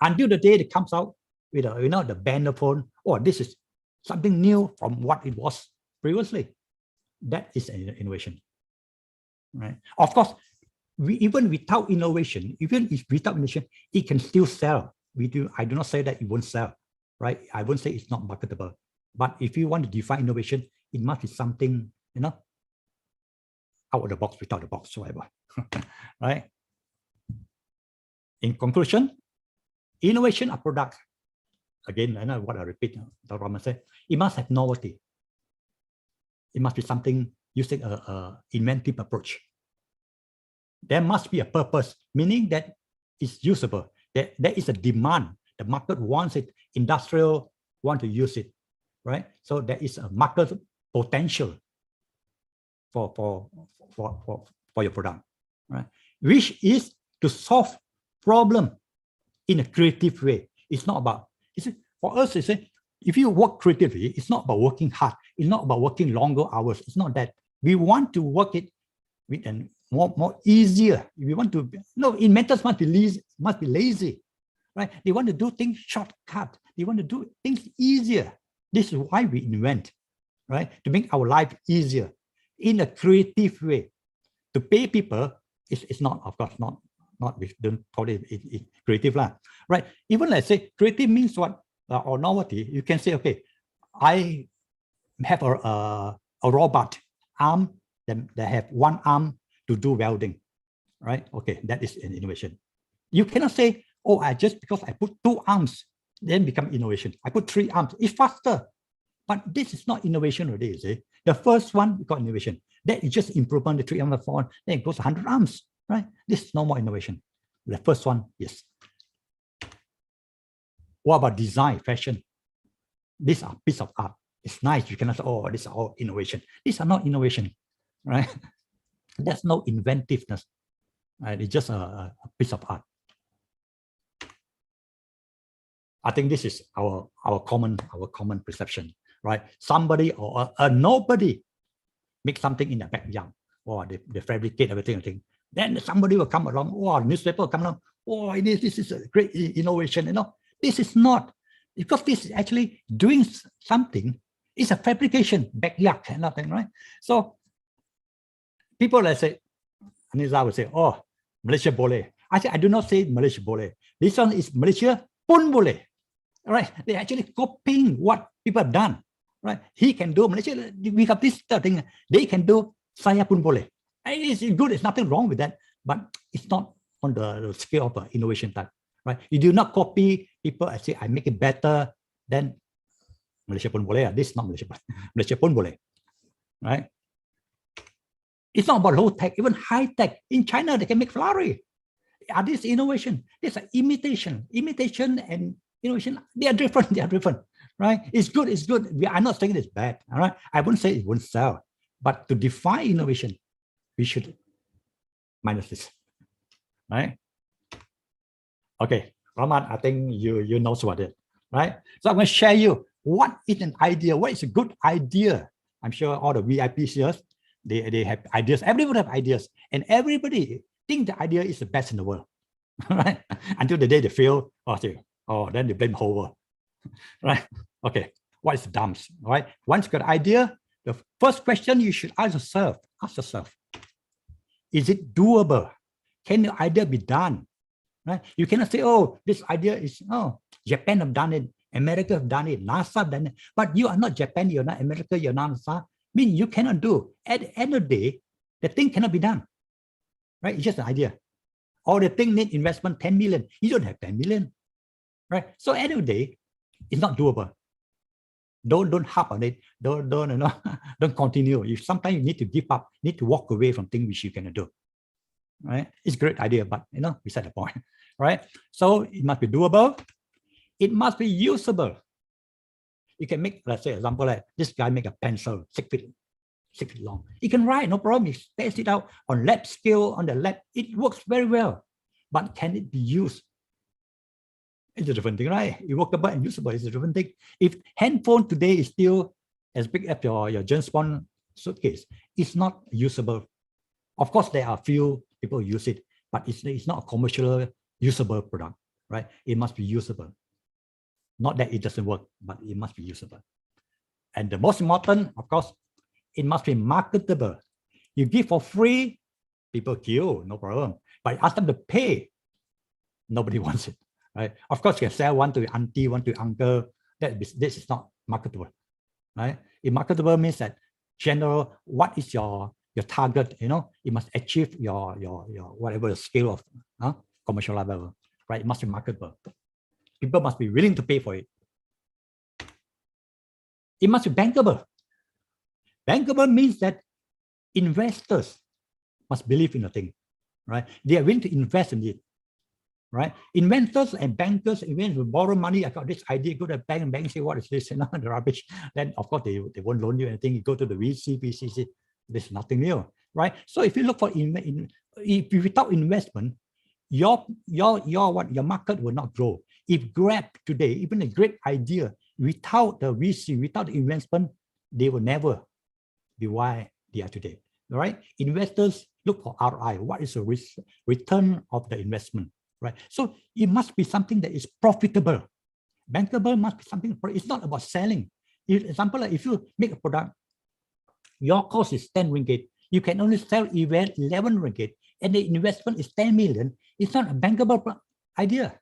Until the day it comes out with the banner phone, oh, this is something new from what it was previously. That is an innovation, right? Of course, even without innovation, it can still sell. I do not say that it won't sell, right? I won't say it's not marketable. But if you want to define innovation, it must be something, out of the box, without the box, whatever, right? In conclusion, innovation of product. Again, I know what I repeat, Dr. Rahman said, it must have novelty. It must be something using an inventive approach. There must be a purpose, meaning that it's usable. There is a demand. The market wants it. Industrial want to use it, right? So there is a market potential for your product, right? Which is to solve problem in a creative way. It's not about. For us, if you work creatively, it's not about working hard. It's not about working longer hours. It's not that. We want to work it with an more easier. We want to, inventors must be lazy, right? They want to do things shortcut. They want to do things easier. This is why we invent, right? To make our life easier in a creative way. To pay people, it's not, of course, not we don't call it creative lah, right? Even let's say creative means what? Or novelty, you can say, okay, I have a robot arm that have one arm to do welding, right? Okay, that is an innovation. You cannot say, oh, I just because I put 2 arms, then become innovation. I put 3 arms, it's faster. But this is not innovation already, you see. The first one, we call innovation. That is just improvement, the 3 arms, 4 arms, then it goes 100 arms, right? This is no more innovation. The first one, yes. What about design, fashion? These are piece of art. It's nice. You cannot say, oh, these are all innovation. These are not innovation, right? There's no inventiveness, right? It's just a piece of art. I think this is our common perception, right? Somebody or a nobody make something in the backyard, or they fabricate everything. Then somebody will come along, or newspaper will come along, oh, this is a great innovation. You know, this is not, because this is actually doing something. It's a fabrication, backyard kind of thing, right? So people that say, HANIZA will say, oh, Malaysia boleh. I say, I do not say Malaysia boleh. This one is Malaysia pun boleh. Right? They're actually copying what people have done. Right? He can do Malaysia. We have this thing. They can do. Saya pun boleh. It's good. There's nothing wrong with that. But it's not on the scale of innovation type. Right? You do not copy people and say, I make it better than Malaysia pun boleh. This is not Malaysia. Malaysia pun boleh. Right? It's not about low tech, even high tech. In China, they can make Ferrari. Are this innovation? This is imitation. Imitation and innovation, they are different. They are different, right? It's good. It's good. We are not saying it's bad. All right. I wouldn't say it won't sell, but to define innovation, we should minus this, right? Okay, Rahmat, I think you know about it, right? So I'm going to share you what is an idea. What is a good idea? I'm sure all the VIPs here, they have ideas. Everybody have ideas, and everybody think the idea is the best in the world, right? Until the day they fail, then they blame whole world, right? Okay, what is the dumps, right? Once you got an idea, the first question you should ask yourself, is it doable? Can the idea be done, right? You cannot say, oh, this idea is, oh, Japan have done it, America have done it, NASA have done it, but you are not Japan, you're not America, you're not NASA, mean you cannot do. At the end of the day, the thing cannot be done, right? It's just an idea. Or the thing need investment 10 million, you don't have 10 million. Right. So at the end of the day, it's not doable. Don't harp on it. Don't continue. Sometimes you need to give up, need to walk away from things which you cannot do. Right? It's a great idea, but beside the point. Right? So it must be doable. It must be usable. You can make, let's say, example like this guy make a pencil 6 feet long. He can write, no problem. He test it out on lab scale, on the lab. It works very well. But can it be used? It's a different thing, right? Workable and usable is a different thing. If handphone today is still as big as your James Bond suitcase, it's not usable. Of course, there are few people use it, but it's not a commercial usable product, right? It must be usable. Not that it doesn't work, but it must be usable. And the most important, of course, it must be marketable. You give for free, people queue, no problem. But ask them to pay, nobody wants it. Right? Of course, you can sell one to your auntie, one to your uncle. This is not marketable, right? If marketable means that general, what is your target? It must achieve your whatever the scale of commercial level, right? It must be marketable. People must be willing to pay for it. It must be bankable. Bankable means that investors must believe in the thing, right? They are willing to invest in it. Right? Inventors and bankers, even will borrow money. I got this idea, go to the bank, and bank say, what is this? The rubbish. Then of course they won't loan you anything. You go to the VC, there's nothing new, right? So if you look for if without investment, your market will not grow. If Grab today, even a great idea, without the VC, without the investment, they will never be why they are today. Right? Investors look for ROI. What is the return of the investment? Right. So it must be something that is profitable. Bankable must be something. It's not about selling. Example, like if you make a product, your cost is 10 ringgit. You can only sell 11 ringgit, and the investment is 10 million. It's not a bankable idea,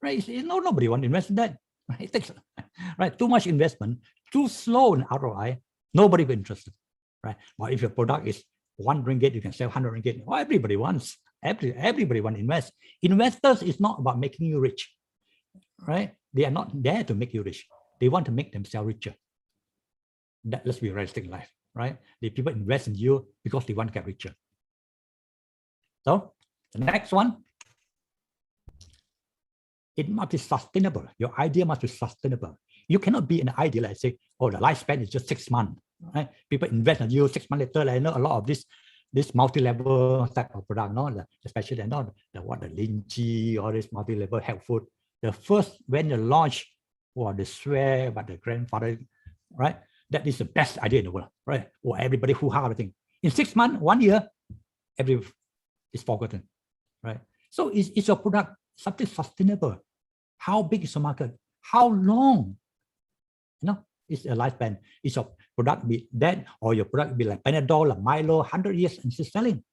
right? Nobody wants to invest in that. Right? It takes, right? Too much investment, too slow in ROI. Nobody will be interested, right? But if your product is RM1, you can sell 100 ringgit. Well, everybody wants. Everybody wants to invest. Investors is not about making you rich, right? They are not there to make you rich. They want to make themselves richer. Let's be realistic in life, right? The people invest in you because they want to get richer. So the next one, it must be sustainable. Your idea must be sustainable. You cannot be an idea like say, oh, the lifespan is just 6 months, right? People invest in you 6 months later. Like, I know a lot of this multi-level type of product, no? Especially the lychee, all this multi-level health food. The first, when you launch, they swear about the grandfather, right? That is the best idea in the world, right? Or everybody hoo-ha everything. In 6 months, 1 year, everything is forgotten, right? So is your product something sustainable? How big is the market? How long? Is a lifespan. Is your product be dead, or your product be like Panadol, like Milo, 100 years and still selling?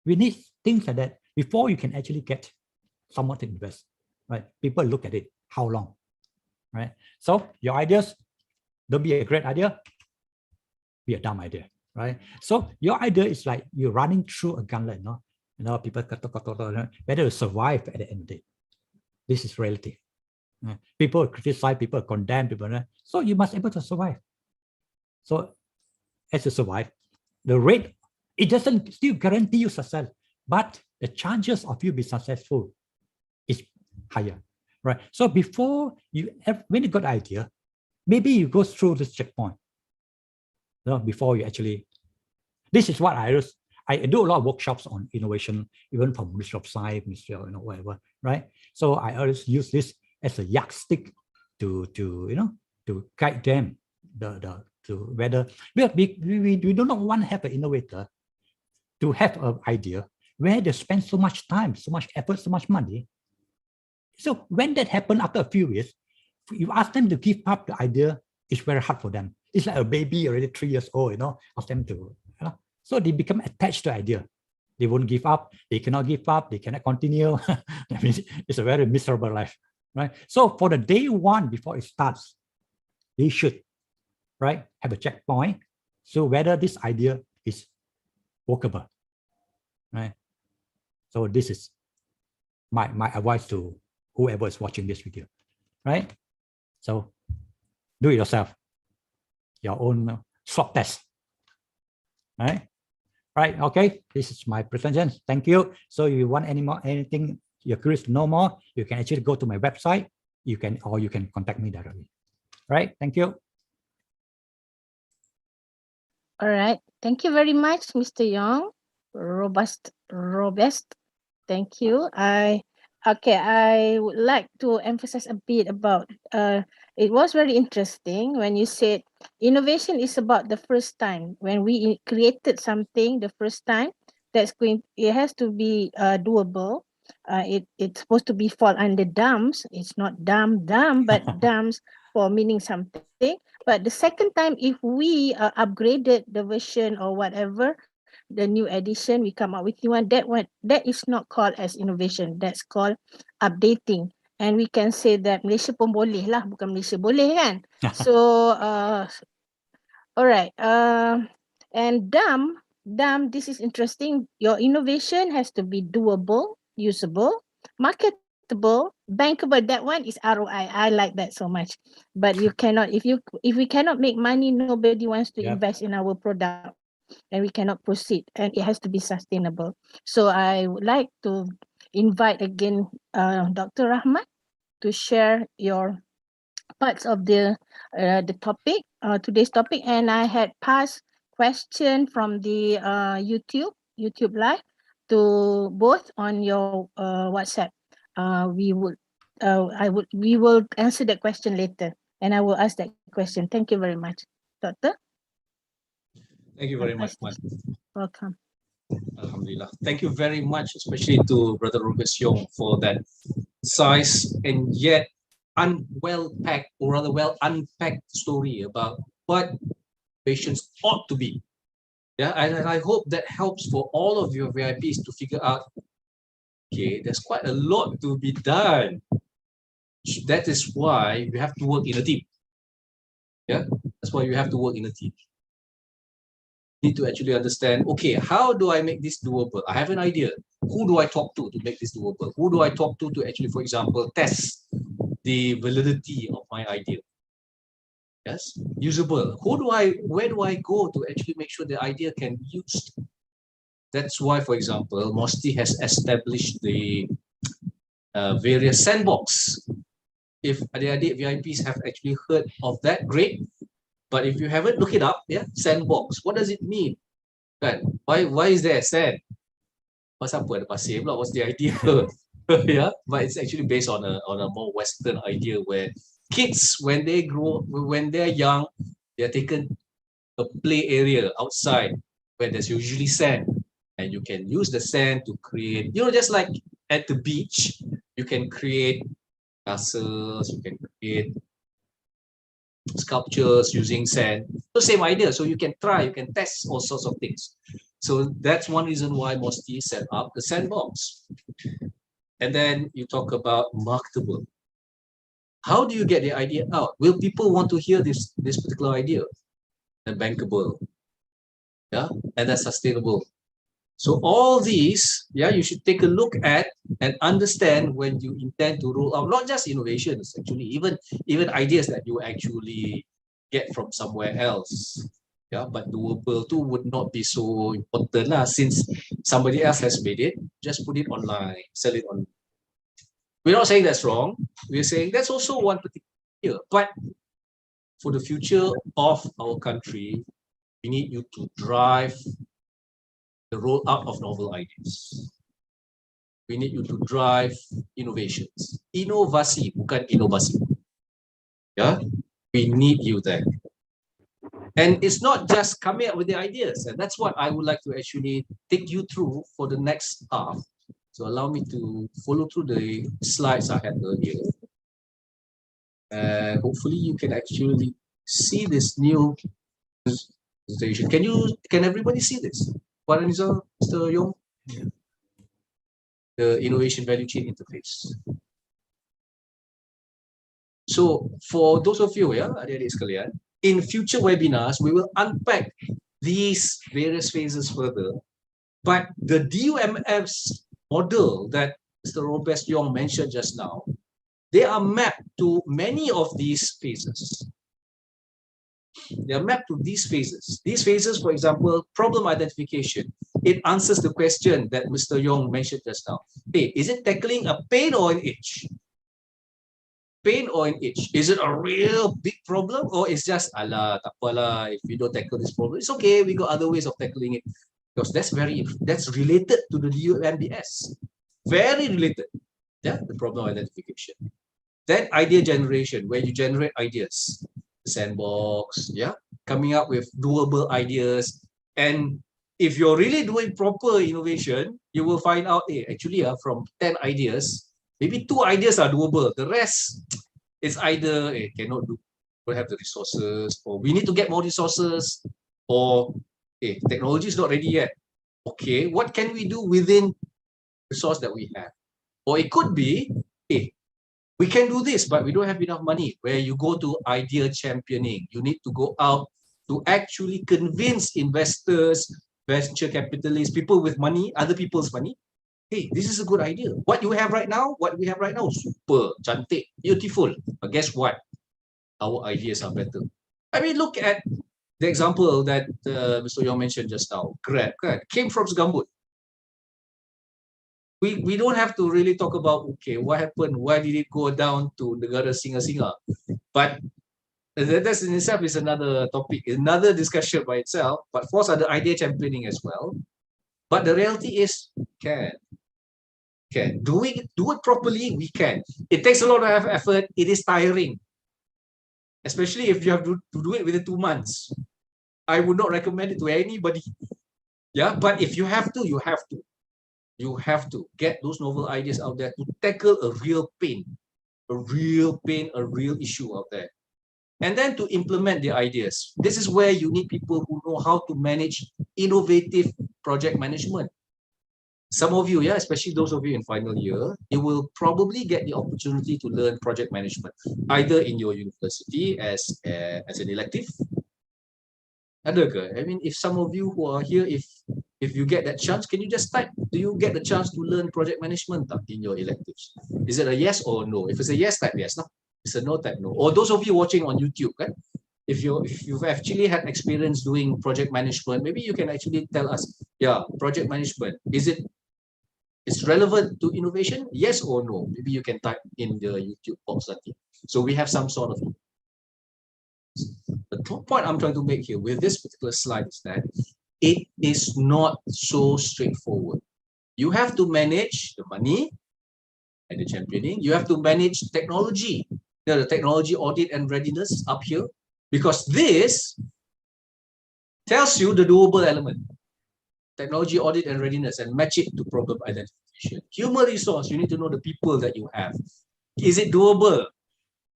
We need things like that before you can actually get someone to invest, right? People look at it, how long, right? So your ideas, don't be a great idea, be a dumb idea, right? So your idea is like you're running through a gauntlet, people better to survive at the end of the day. This is reality. People criticize, people condemn, so you must be able to survive. So as you survive, the rate, it doesn't still guarantee you success, but the chances of you be successful is higher, right? So before when you got an idea, maybe you go through this checkpoint, before you actually, this is what I do a lot of workshops on innovation, even from Ministry of Science, Ministry of whatever, right? So I always use this as a yardstick to guide them to whether we do not want to have an innovator to have an idea where they spend so much time, so much effort, so much money. So when that happens after a few years, you ask them to give up the idea, it's very hard for them. It's like a baby already 3 years old, ask them to, so they become attached to the idea. They won't give up. They cannot give up. They cannot continue. That means it's a very miserable life, right? So for the day one before it starts, they should, right, have a checkpoint. So whether this idea is workable, right? So this is my advice to whoever is watching this video, right? So do it yourself, your own swab test, right? Right, okay, this is my presentation. Thank you. So if you want anything you're curious to know more, you can actually go to my website. You can contact me directly. Right, thank you. All right. Thank you very much, Mr. Yong. Robust. Thank you. I would like to emphasize a bit about it was very interesting when you said innovation is about the first time. When we created something the first time, it has to be doable. It's supposed to be fall under dumps. It's not dumb, but dumps for meaning something. But the second time, if we upgraded the version or whatever, the new edition, we come up with new one, that is not called as innovation. That's called updating. And we can say that Malaysia pun boleh lah, bukan Malaysia boleh kan? So, all right. And dumb, this is interesting. Your innovation has to be doable, usable, marketable, bankable. That one is ROI. I like that so much. But you cannot, if we cannot make money, nobody wants to invest in our product, and we cannot proceed, and it has to be sustainable. So I would like to invite again Dr. Rahmat to share your parts of the topic, today's topic. And I had passed question from the YouTube live to both on your WhatsApp. We will answer that question later, and I will ask that question. Thank you very much, Doctor. Thank you very much, Man. Welcome. Alhamdulillah. Thank you very much, especially to Brother Robert Yong for that size and yet well-packed, or rather well-unpacked story about what patients ought to be. Yeah, and I hope that helps for all of your VIPs to figure out, okay, there's quite a lot to be done. That is why you have to work in a team. Yeah, that's why you have to work in a team. need to actually understand, okay, how do I make this doable? I have an idea. Who do I talk to make this doable? Who do I talk to actually, for example, test the validity of my idea? Yes, usable. Where do I go to actually make sure the idea can be used? That's why, for example, MOSTI has established the various sandbox. If adik-adik VIPs have actually heard of that, great. But if you haven't, look it up. Yeah, sandbox. What does it mean? Kan? Why is there sand? Pasal apa ada pasir pula? What's the idea? Yeah, but it's actually based on a more Western idea where kids, when they're young, they're taken a play area outside where there's usually sand, and you can use the sand to create, just like at the beach, you can create castles, you can create sculptures using sand. The same idea. So you can test all sorts of things. So that's one reason why MOSTI set up the sandbox. And then you talk about marketable. How do you get the idea out? Will people want to hear this particular idea? And bankable. Yeah, and that's sustainable. So all these, yeah, you should take a look at and understand when you intend to roll out not just innovations, actually, even ideas that you actually get from somewhere else. Yeah, but doable too would not be so important lah, since somebody else has made it. Just put it online, sell it on. We're not saying that's wrong. We're saying that's also one particular. But for the future of our country, we need you to drive the rollout of novel ideas. We need you to drive innovations. Inovasi, bukan inovasi. Yeah, we need you there. And it's not just coming up with the ideas, and that's what I would like to actually take you through for the next half. So allow me to follow through the slides I had earlier. And hopefully you can actually see this new presentation. Can everybody see this? HANIZA, Mr. Yong? Yeah. The innovation value chain interface. So for those of you, yeah, adik-adik sekalian, in future webinars, we will unpack these various phases further. But the DUMF's model that Mr. ROBEST Yong mentioned just now, they are mapped to many of these phases. They are mapped to these phases. These phases, for example, problem identification. It answers the question that Mr. Yong mentioned just now. Hey, is it tackling a pain or an itch? Pain or an itch? Is it a real big problem, or it's just, ala, tak apalah, if we don't tackle this problem, it's okay, we got other ways of tackling it. Because that's related to the DUMBS. Very related. Yeah, the problem identification. Then idea generation, where you generate ideas. Sandbox, yeah, coming up with doable ideas. And if you're really doing proper innovation, you will find out, hey, actually, from 10 ideas, maybe 2 ideas are doable. The rest is either cannot do, don't have the resources, or we need to get more resources, or technology is not ready yet. Okay, what can we do within the resource that we have? Or it could be, we can do this, but we don't have enough money, where you go to idea championing. You need to go out to actually convince investors, venture capitalists, people with money, other people's money. Hey, this is a good idea. What we have right now, super, cantik, beautiful. But guess what? Our ideas are better. I mean, look at the example that Mr. Yong mentioned just now. Grab came from Gambut. We don't have to really talk about, okay, what happened? Why did it go down to Negara Singa? But that in itself is another topic, another discussion by itself. But for us, are the idea championing as well. But the reality is, do it properly? We can. It takes a lot of effort. It is tiring, especially if you have to do it within 2 months. I would not recommend it to anybody. Yeah, but if you have to, you have to. You have to get those novel ideas out there to tackle a real pain, a real issue out there. And then to implement the ideas. This is where you need people who know how to manage innovative project management. Some of you, especially those of you in final year, you will probably get the opportunity to learn project management, either in your university as an elective, Adakan? I mean, if some of you who are here, if you get that chance, can you just type, do you get the chance to learn project management in your electives? Is it a yes or no? If it's a yes, type yes. No? If it's a no, type no. Or those of you watching on YouTube, right? If you've actually had experience doing project management, maybe you can actually tell us, yeah, project management, it's relevant to innovation? Yes or no? Maybe you can type in the YouTube box. So we have some sort of. The point I'm trying to make here with this particular slide is that it is not so straightforward. You have to manage the money and the championing. You have to manage technology, the technology audit and readiness up here, because this tells you the doable element. Technology audit and readiness, and match it to problem identification. Human resource, you need to know the people that you have. Is it doable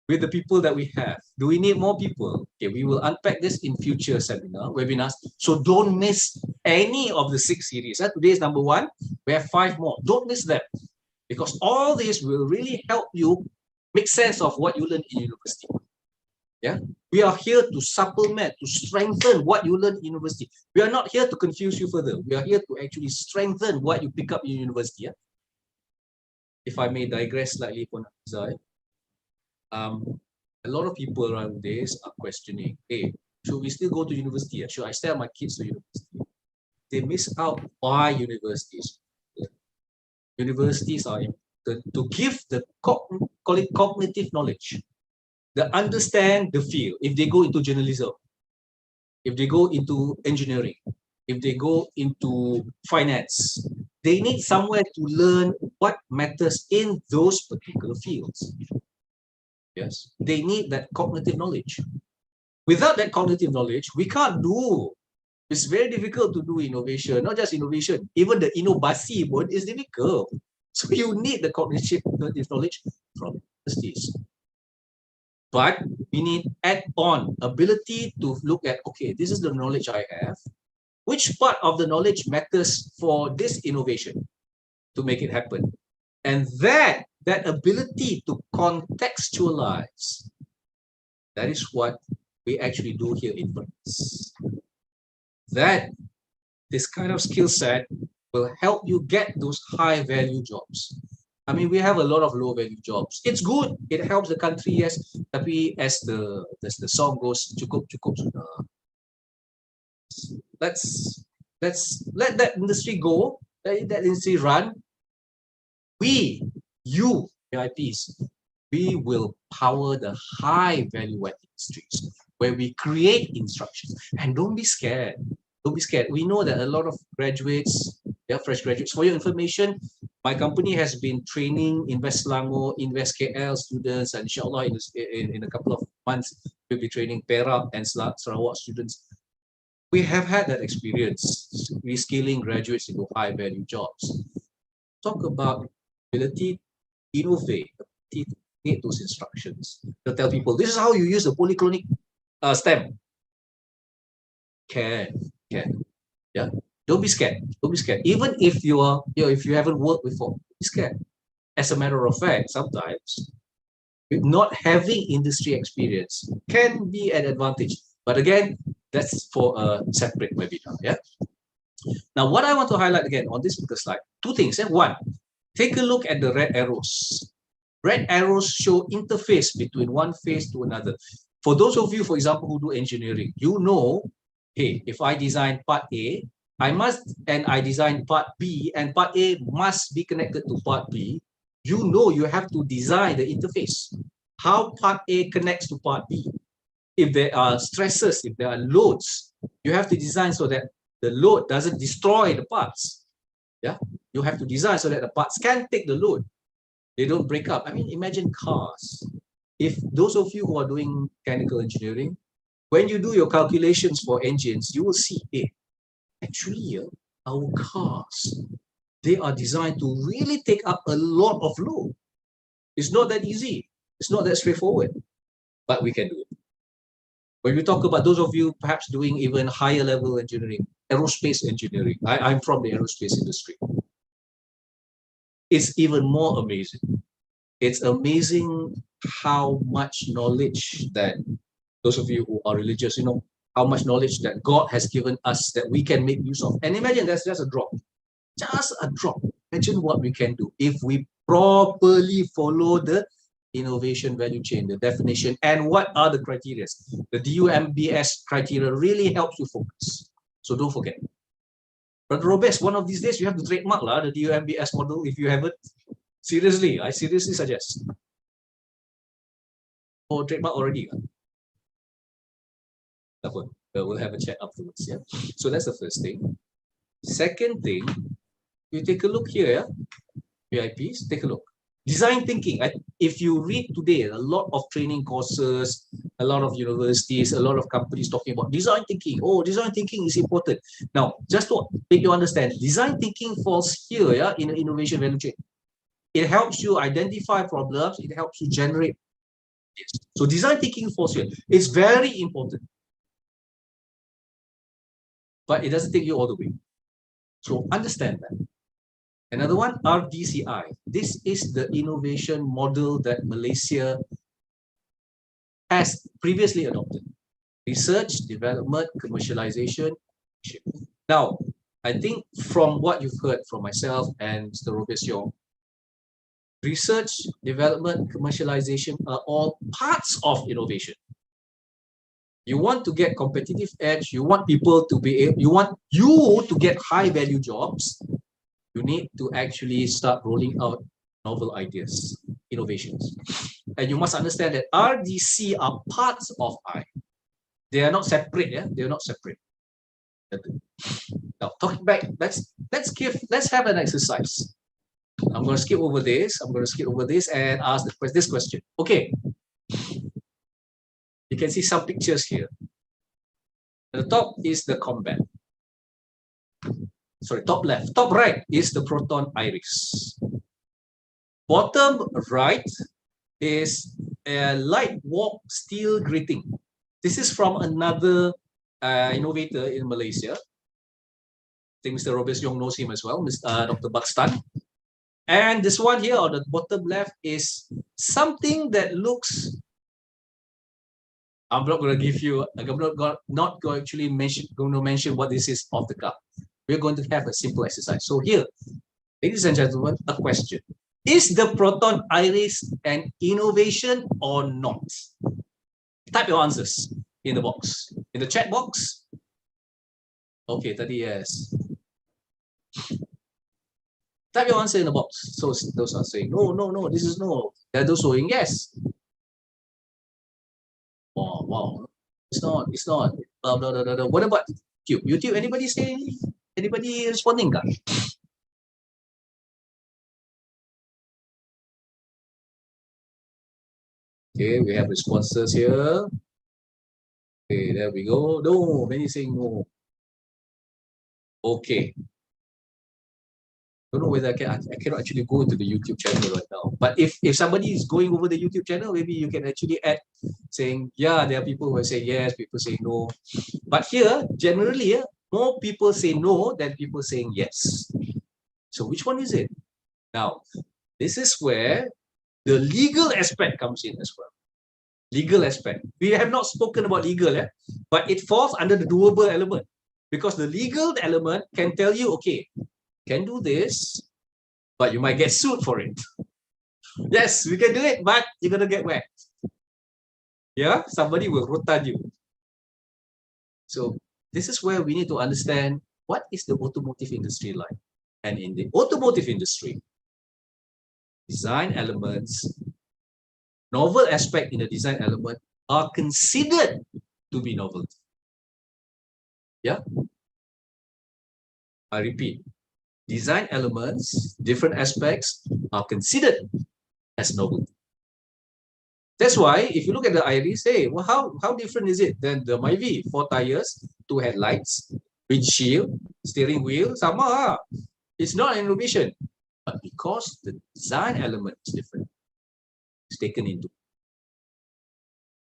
with the people that we have? Do we need more people? Okay, we will unpack this in future webinars. So don't miss any of the 6 series. Today is number 1. We have 5 more. Don't miss them, because all this will really help you make sense of what you learn in university. Yeah, we are here to supplement, to strengthen what you learn in university. We are not here to confuse you further. We are here to actually strengthen what you pick up in university. Yeah? If I may digress slightly, a lot of people around this are questioning, hey, should we still go to university? Should I send my kids to university? They miss out why universities. Universities are important to give the cognitive knowledge, the understand the field. If they go into journalism, if they go into engineering, if they go into finance, they need somewhere to learn what matters in those particular fields. Yes, they need that cognitive knowledge. Without that cognitive knowledge, we can't do. It's very difficult to do innovation, not just innovation, even the innovasi is difficult. So you need the cognitive knowledge from universities. But we need add-on ability to look at, okay, this is the knowledge I have. Which part of the knowledge matters for this innovation to make it happen? And that ability to contextualize, that is what we actually do here in Bernas. That this kind of skill set will help you get those high value jobs. I mean, we have a lot of low value jobs. It's good. It helps the country, yes. Tapi as the song goes, cukup sudah. Let's let that industry go. Let that industry run. You VIPs, we will power the high value add industries where we create instructions. And don't be scared. Don't be scared. We know that a lot of graduates, fresh graduates. For your information, my company has been training Invest Selangor, Invest KL students, and inshallah in a couple of months, we'll be training Perak and Sarawak students. We have had that experience, reskilling graduates into high value jobs. Talk about ability to innovate, ability to create those instructions. To tell people, this is how you use the polyclonic stem. Can. Yeah. Don't be scared. Don't be scared. Even if you are, if you haven't worked before, don't be scared. As a matter of fact, sometimes not having industry experience can be an advantage. But again, that's for a separate webinar. Yeah. Now, what I want to highlight again on this particular slide, 2 things. One, take a look at the red arrows. Red arrows show interface between one phase to another. For those of you, for example, who do engineering, you know, hey, if I design part A, I design part B, and part A must be connected to part B. You know you have to design the interface. How part A connects to part B. If there are stresses, if there are loads, you have to design so that the load doesn't destroy the parts. Yeah, you have to design so that the parts can take the load. They don't break up. I mean, imagine cars. If those of you who are doing mechanical engineering, when you do your calculations for engines, you will see, hey, actually, our cars, they are designed to really take up a lot of load. It's not that easy. It's not that straightforward, but we can do it. When we talk about those of you perhaps doing even higher level engineering, aerospace engineering, I'm from the aerospace industry. It's even more amazing. It's amazing how much knowledge that those of you who are religious, how much knowledge that God has given us that we can make use of. And imagine that's just a drop. Just a drop. Imagine what we can do if we properly follow the innovation value chain, the definition, and what are the criteria. The DUMBS criteria really helps you focus. So don't forget. But ROBEST, one of these days, you have to trademark the DUMBS model if you haven't. Seriously, I seriously suggest. Oh, trademark already. We'll have a chat afterwards. Yeah. So that's the first thing. Second thing, you take a look here, VIPs, take a look. Design thinking. If you read today, a lot of training courses, a lot of universities, a lot of companies talking about design thinking. Oh, design thinking is important. Now, just to make you understand, design thinking falls here, yeah, in the innovation value chain. It helps you identify problems. It helps you generate. So design thinking falls here. It's very important. But it doesn't take you all the way. So understand that. Another one, RDCI. This is the innovation model that Malaysia has previously adopted. Research, development, commercialization. Now, I think from what you've heard from myself and Mr. ROBEST, research, development, commercialization are all parts of innovation. You want to get competitive edge, you want people to be able, you want you to get high value jobs, you need to actually start rolling out novel ideas, innovations. And you must understand that RDC are parts of I. They are not separate, yeah? They are not separate. Now, talking back, let's have an exercise. I'm going to skip over this. I'm going to skip over this and ask this question. Okay. You can see some pictures here. At the top is the combat. Sorry, top left. Top right is the proton iris. Bottom right is a light walk steel grating. This is from another innovator in Malaysia. I think Mr. ROBEST knows him as well, Dr. Bakstan. And this one here on the bottom left is something that looks, I'm not going to give you, I'm not going to actually mention what this is off the cuff. We're going to have a simple exercise. So here, ladies and gentlemen, a question. Is the proton iris an innovation or not? Type your answers in the box. In the chat box. Okay, tadi yes. Type your answer in the box. So those are saying, no, this is no. There are those saying yes. Oh, wow. It's not. Blah, blah, blah, blah. What about YouTube? YouTube, anybody saying? Anybody responding? Okay, we have responses here. Okay, there we go. No, many saying no. Okay. Don't know whether I cannot actually go to the YouTube channel right now. But if somebody is going over the YouTube channel, maybe you can actually add saying, yeah, there are people who say yes, people say no. But here, generally, more people say no than people saying yes. So which one is it? Now, this is where the legal aspect comes in as well. Legal aspect. We have not spoken about legal, but it falls under the doable element. Because the legal element can tell you, okay, can do this, but you might get sued for it. Yes, we can do it, but you're going to get whacked. Yeah, somebody will rotan you. So this is where we need to understand what is the automotive industry like. And in the automotive industry, design elements, novel aspect in the design element are considered to be novel. Yeah. I repeat, design elements, different aspects are considered as novel. That's why if you look at the iris, hey, well, how different is it than the MIV? 4 tires, 2 headlights, windshield, steering wheel, sama. It's not an innovation, but because the design element is different, it's taken into.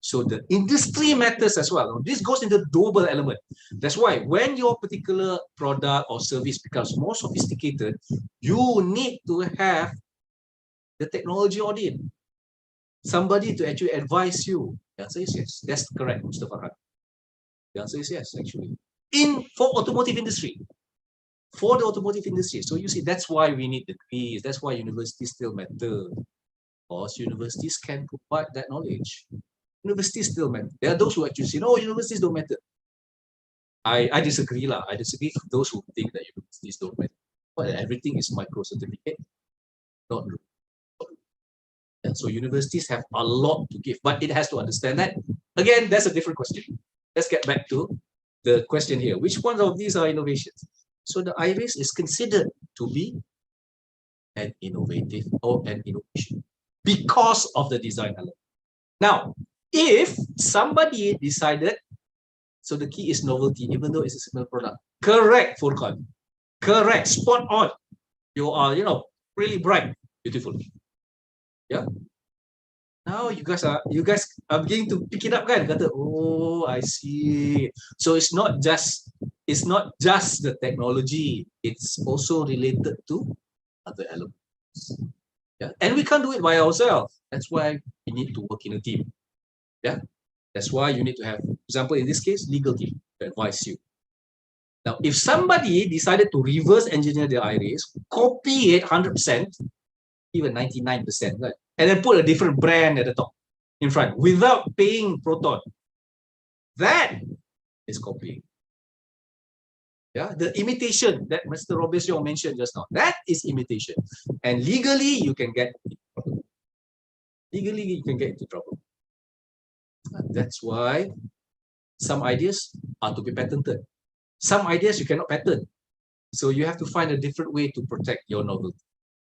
So the industry matters as well. This goes into the doable element. That's why when your particular product or service becomes more sophisticated, you need to have the technology audit. Somebody to actually advise you. The answer is yes. That's correct, Mr. Farhan. The answer is yes, actually. For automotive industry. For the automotive industry. So you see, that's why we need degrees. That's why universities still matter. Because universities can provide that knowledge. Universities still matter. There are those who actually say, no, universities don't matter. I disagree lah. I disagree with those who think that universities don't matter. But everything is micro certificate. Not true. And so universities have a lot to give, but it has to understand that. Again, that's a different question. Let's get back to the question here. Which ones of these are innovations? So the iris is considered to be an innovative or an innovation because of the design element. Now, if somebody decided, so the key is novelty, even though it's a similar product. Correct, Furqan. Correct, spot on. You are, really bright, beautiful. Yeah. Now you guys are beginning to pick it up, kan? Kata, oh, I see. So it's not just the technology. It's also related to other elements. Yeah. And we can't do it by ourselves. That's why we need to work in a team. Yeah. That's why you need to have, for example, in this case, legal team to advise you. Now, if somebody decided to reverse engineer their iris, copy it 100%, even 99%, right? And then put a different brand at the top, in front, without paying Proton, that is copying. Yeah, the imitation that Mr. ROBEST mentioned just now, that is imitation. And legally, you can get into trouble. Legally, you can get into trouble. That's why some ideas are to be patented. Some ideas you cannot patent. So you have to find a different way to protect your novelty.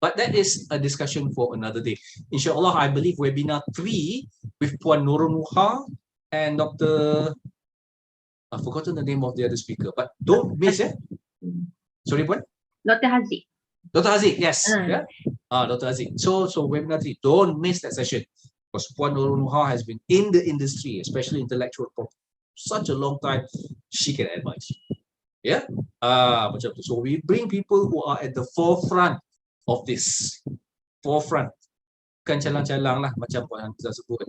But that is a discussion for another day. Inshallah, I believe webinar 3 with Puan Nurul Nuha and Dr. I've forgotten the name of the other speaker, but don't miss it. Sorry, Puan? Dr. Haziq. Dr. Haziq, yes. Yeah. Dr. Haziq. So webinar 3, don't miss that session. Because Puan Nurul Nuha has been in the industry, especially intellectual property, such a long time. She can advise you. Yeah. Macam tu. So we bring people who are at the forefront of this. Forefront. Bukan calang-calang lah macam Puan Hamzah sebut.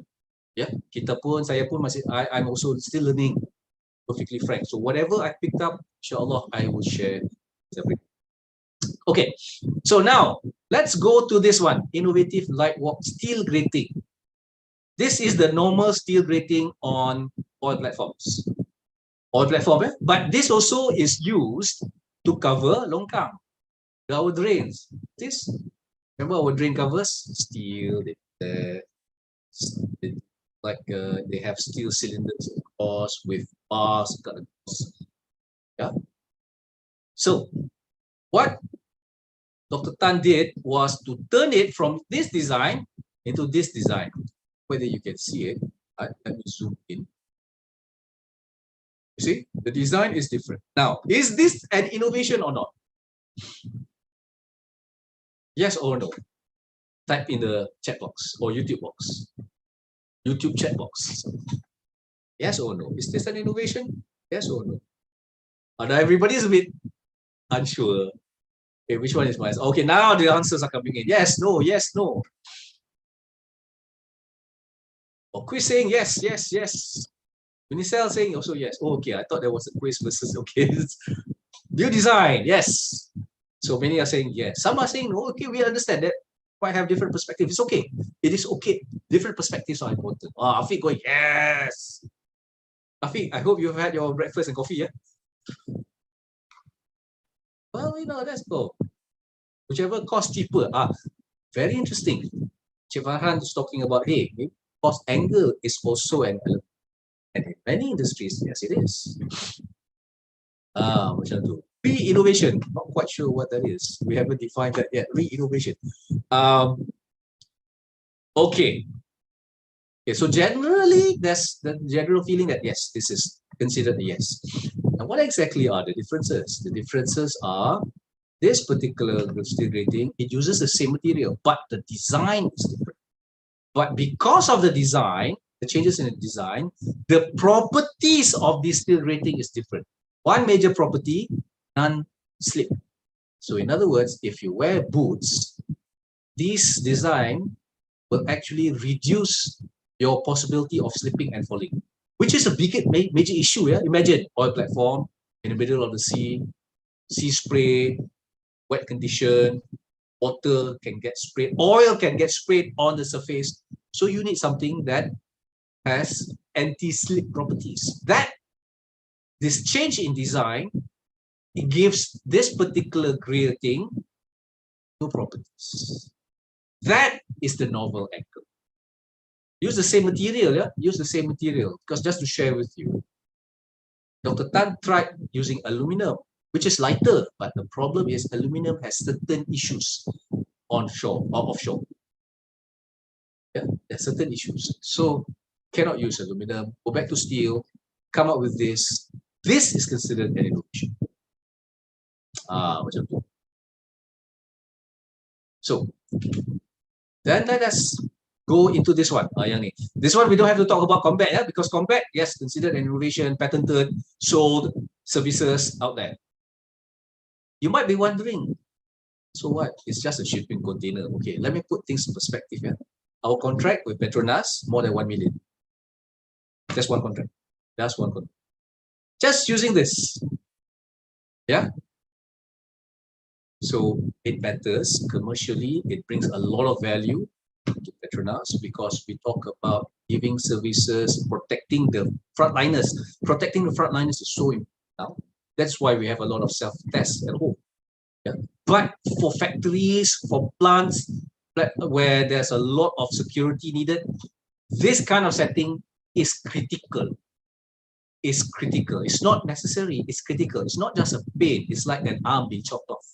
Yeah. Kita pun, saya pun masih, I'm also still learning. Perfectly frank. So whatever I picked up, insyaAllah, I will share with everyone. Okay. So now, let's go to this one. Innovative light walk steel grating. This is the normal steel grating on oil platforms. Oil platform, but this also is used to cover longkang, our drains. This, remember our drain covers steel. They have steel cylinders across with bars cut across. Yeah. So, what Dr. Tan did was to turn it from this design into this design. Whether you can see it, let me zoom in. You see, the design is different. Now, is this an innovation or not? Yes or no? Type in the chat box or YouTube box. YouTube chat box. Yes or no? Is this an innovation? Yes or no? Everybody's a bit unsure. Okay, which one is mine? Okay, now the answers are coming in. Yes, no, yes, no. Or quiz saying yes, yes, yes. Unisel saying also yes. Oh, okay, I thought there was a quiz versus okay. New design, yes. So many are saying yes. Some are saying no. Okay, we understand that. Might have different perspectives. It's okay. It is okay. Different perspectives are important. Afiq going yes. Afiq, I hope you've had your breakfast and coffee. Yeah. Well, let's go. Whichever cost cheaper. Very interesting. Cik Farhan is talking about cost angle is also an element. And in many industries, yes, it is. Macam tu. Re-innovation, not quite sure what that is. We haven't defined that yet. Re-innovation. Okay. So generally, there's the general feeling that yes, this is considered a yes. Now, what exactly are the differences? The differences are this particular steel grating, it uses the same material, but the design is different. But because of the design, the changes in the design, the properties of this steel grating is different. One major property, non-slip. So in other words, if you wear boots, this design will actually reduce your possibility of slipping and falling. which is a big major issue. Yeah, imagine oil platform in the middle of the sea, sea spray, wet condition, water can get sprayed, oil can get sprayed on the surface. So you need something that has anti-slip properties. This change in design, it gives this particular grating no properties. That is the novel angle. Use the same material, yeah? Use the same material, because just to share with you, Dr. Tan tried using aluminum, which is lighter, but the problem is aluminum has certain issues onshore or offshore. Yeah, there's certain issues. So cannot use aluminum, go back to steel, come up with this. This is considered an innovation. Macam tu. So then let us go into this one. Yang ni. This one we don't have to talk about combat, yeah, because combat, yes, considered an innovation, patented, sold, services out there. You might be wondering, so what? It's just a shipping container. Okay, let me put things in perspective. Yeah, our contract with Bernas, more than 1 million. Just one contract. Just one contract. Just using this. Yeah. So it matters commercially. It brings a lot of value to Petronas because we talk about giving services, protecting the frontliners. Protecting the frontliners is so important now. That's why we have a lot of self-tests at home. Yeah. But for factories, for plants, where there's a lot of security needed, this kind of setting is critical. It's critical. It's not necessary. It's critical. It's not just a pain. It's like an arm being chopped off.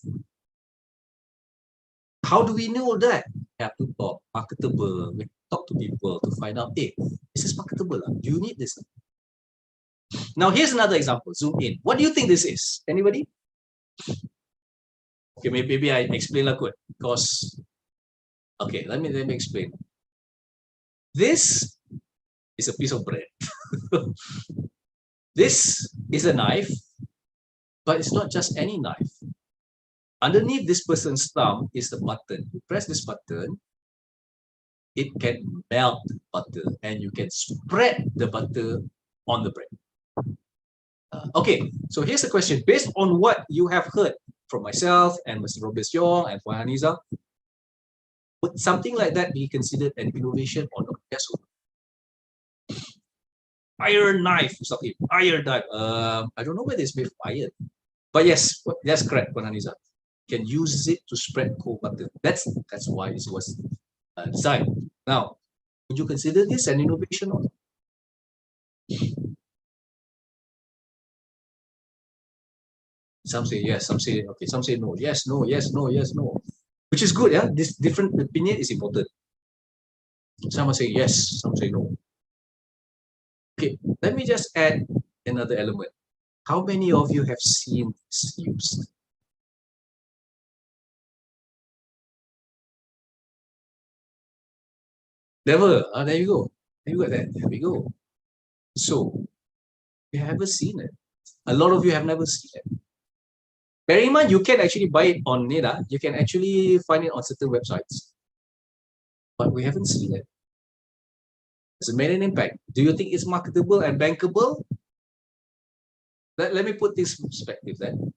How do we know that? We have to talk marketable. We talk to people to find out, hey, this is marketable. Do you need this? Now, here's another example. Zoom in. What do you think this is? Anybody? Okay, maybe I explain like good because. Okay, let me explain. This is a piece of bread. This is a knife, but it's not just any knife. Underneath this person's thumb is the button. You press this button, it can melt butter and you can spread the butter on the bread. Okay, so here's the question. Based on what you have heard from myself and Mr. ROBEST and for HANIZA, would something like that be considered an innovation or not? Yes or no? Iron knife, something. Iron knife. I don't know whether it's made of iron, but yes, that's correct, HANIZA. Can use it to spread cold butter. That's why it was designed. Now, would you consider this an innovation or not? Some say yes, some say okay, some say no. Yes, no, yes, no, yes, no. Which is good, yeah. This different opinion is important. Some say yes, some say no. Okay, let me just add another element. How many of you have seen this used? Never. There you go. There you go. There we go. So, you haven't seen it. A lot of you have never seen it. Bear in mind, you can actually buy it on NEDA. You can actually find it on certain websites. But we haven't seen it. Has it made an impact? Do you think it's marketable and bankable? Let me put this in perspective then.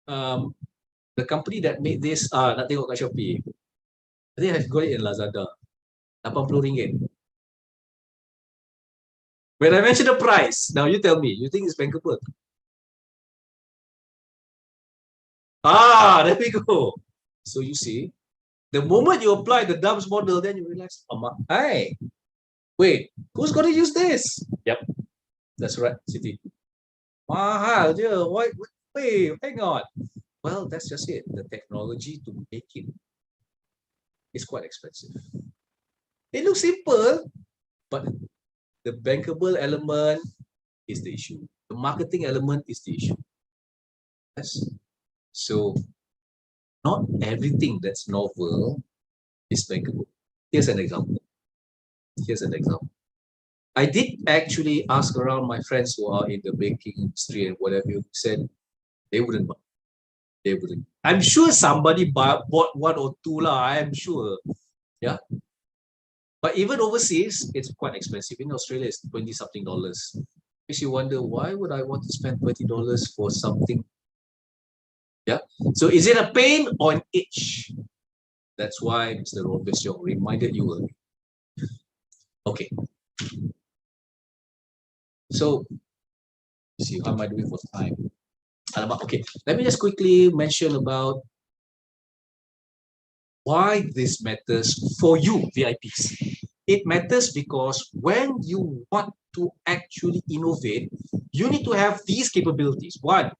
The company that made this, nak tengok kat Shopee. I think I've got it in Lazada. RM80. When I mention the price, now you tell me, you think it's bankable? There we go. So you see, the moment you apply the DUMS model, then you realize, hey, wait, who's going to use this? Yep, that's right, Siti. Mahal je. Wait, hang on. Well, that's just it. The technology to make it is quite expensive. It looks simple, but the bankable element is the issue. The marketing element is the issue. Yes. So, not everything that's novel is bankable. Here's an example. Here's an example. I did actually ask around my friends who are in the baking industry and whatever, who said they wouldn't buy. They wouldn't. I'm sure somebody bought one or two lah. I'm sure. Yeah. But even overseas, it's quite expensive. In Australia, it's 20-something dollars. Makes you wonder, why would I want to spend $20 for something? Yeah. So is it a pain or an itch? That's why Mr. ROBEST reminded you earlier. Okay. So, see, how am I doing for time? Okay, let me just quickly mention about why this matters for you, VIPs. It matters because when you want to actually innovate, you need to have these capabilities. One,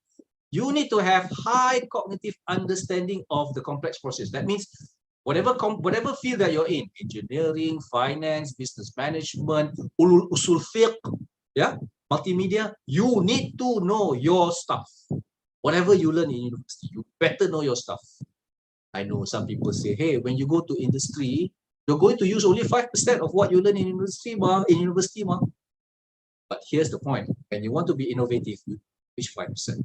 you need to have high cognitive understanding of the complex process. That means whatever field that you're in, engineering, finance, business management, usul fiqh, yeah, multimedia, you need to know your stuff. Whatever you learn in university, you better know your stuff. I know some people say, hey, when you go to industry, you're going to use only 5% of what you learn in university, ma. But here's the point. When you want to be innovative, which 5%?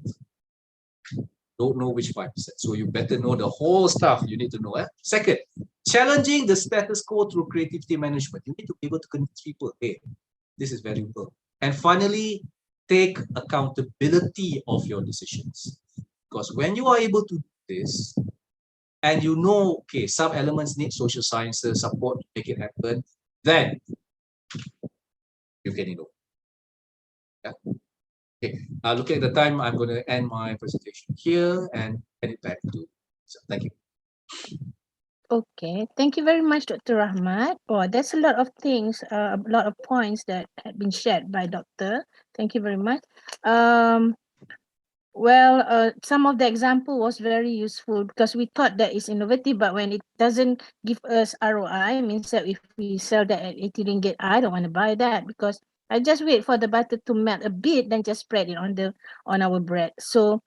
Don't know which 5%. So you better know the whole stuff you need to know. Second, challenging the status quo through creativity management. You need to be able to convince people, hey, this is very important. And finally, take accountability of your decisions. Because when you are able to do this, and you know, okay, some elements need social sciences support to make it happen, then you can innovate. Yeah. Okay. Looking at the time, I'm going to end my presentation here and hand it back to. So, thank you. Okay, thank you very much, Dr. Rahmat. Oh, there's a lot of things, a lot of points that had been shared by Doctor. Thank you very much. Well, some of the example was very useful because we thought that it's innovative, but when it doesn't give us ROI, means that if we sell that at 80 ringgit, I don't want to buy that because I just wait for the butter to melt a bit, then just spread it on our bread. So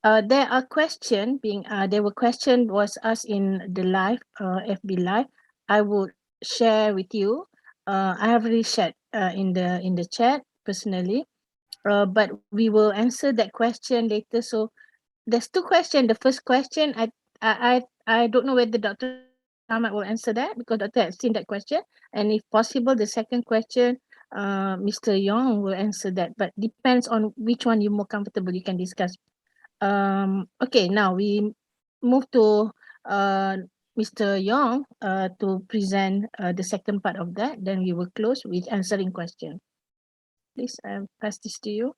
there are questions there were questions was asked in the live FB live. I would share with you. I have already shared in the chat personally. But we will answer that question later. So there's two questions. The first question, I don't know whether Dr. Ahmad will answer that because Dr. has seen that question. And if possible, the second question, Mr. Yong will answer that. But depends on which one you're more comfortable. You can discuss. Okay, now we move to Mr. Yong to present the second part of that. Then we will close with answering questions. Please, I'll pass this to you.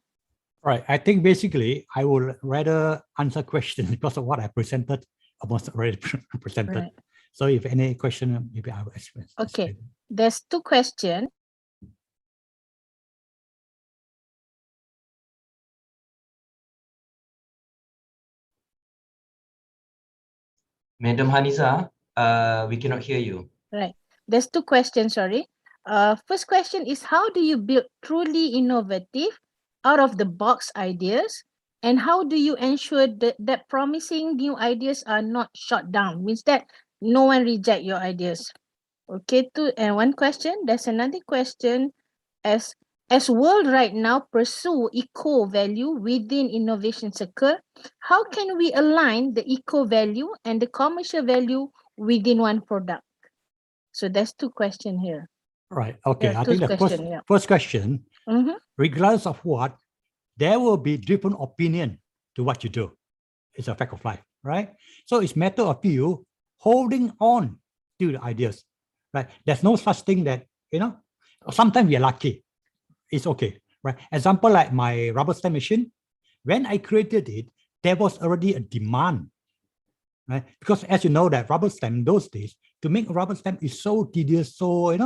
Right. I think basically I would rather answer questions because of what I presented, almost already presented. Right. So if any question, maybe I will explain. Okay. There's two questions. Madam Haniza, we cannot hear you. Right. There's two questions, sorry. First question is, how do you build truly innovative out of the box ideas? And how do you ensure that promising new ideas are not shut down? Means that no one reject your ideas. Okay, and one question. There's another question. As world right now pursue eco value within innovation circle, how can we align the eco value and the commercial value within one product? So there's two questions here. Right. Okay. Yeah, I think the first question, regardless of what, there will be different opinion to what you do. It's a fact of life, right? So it's matter of you holding on to the ideas, right? There's no such thing that, sometimes we are lucky. It's okay, right? Example like my rubber stamp machine, when I created it, there was already a demand, right? Because as you know that rubber stamp those days, to make a rubber stamp is so tedious, so,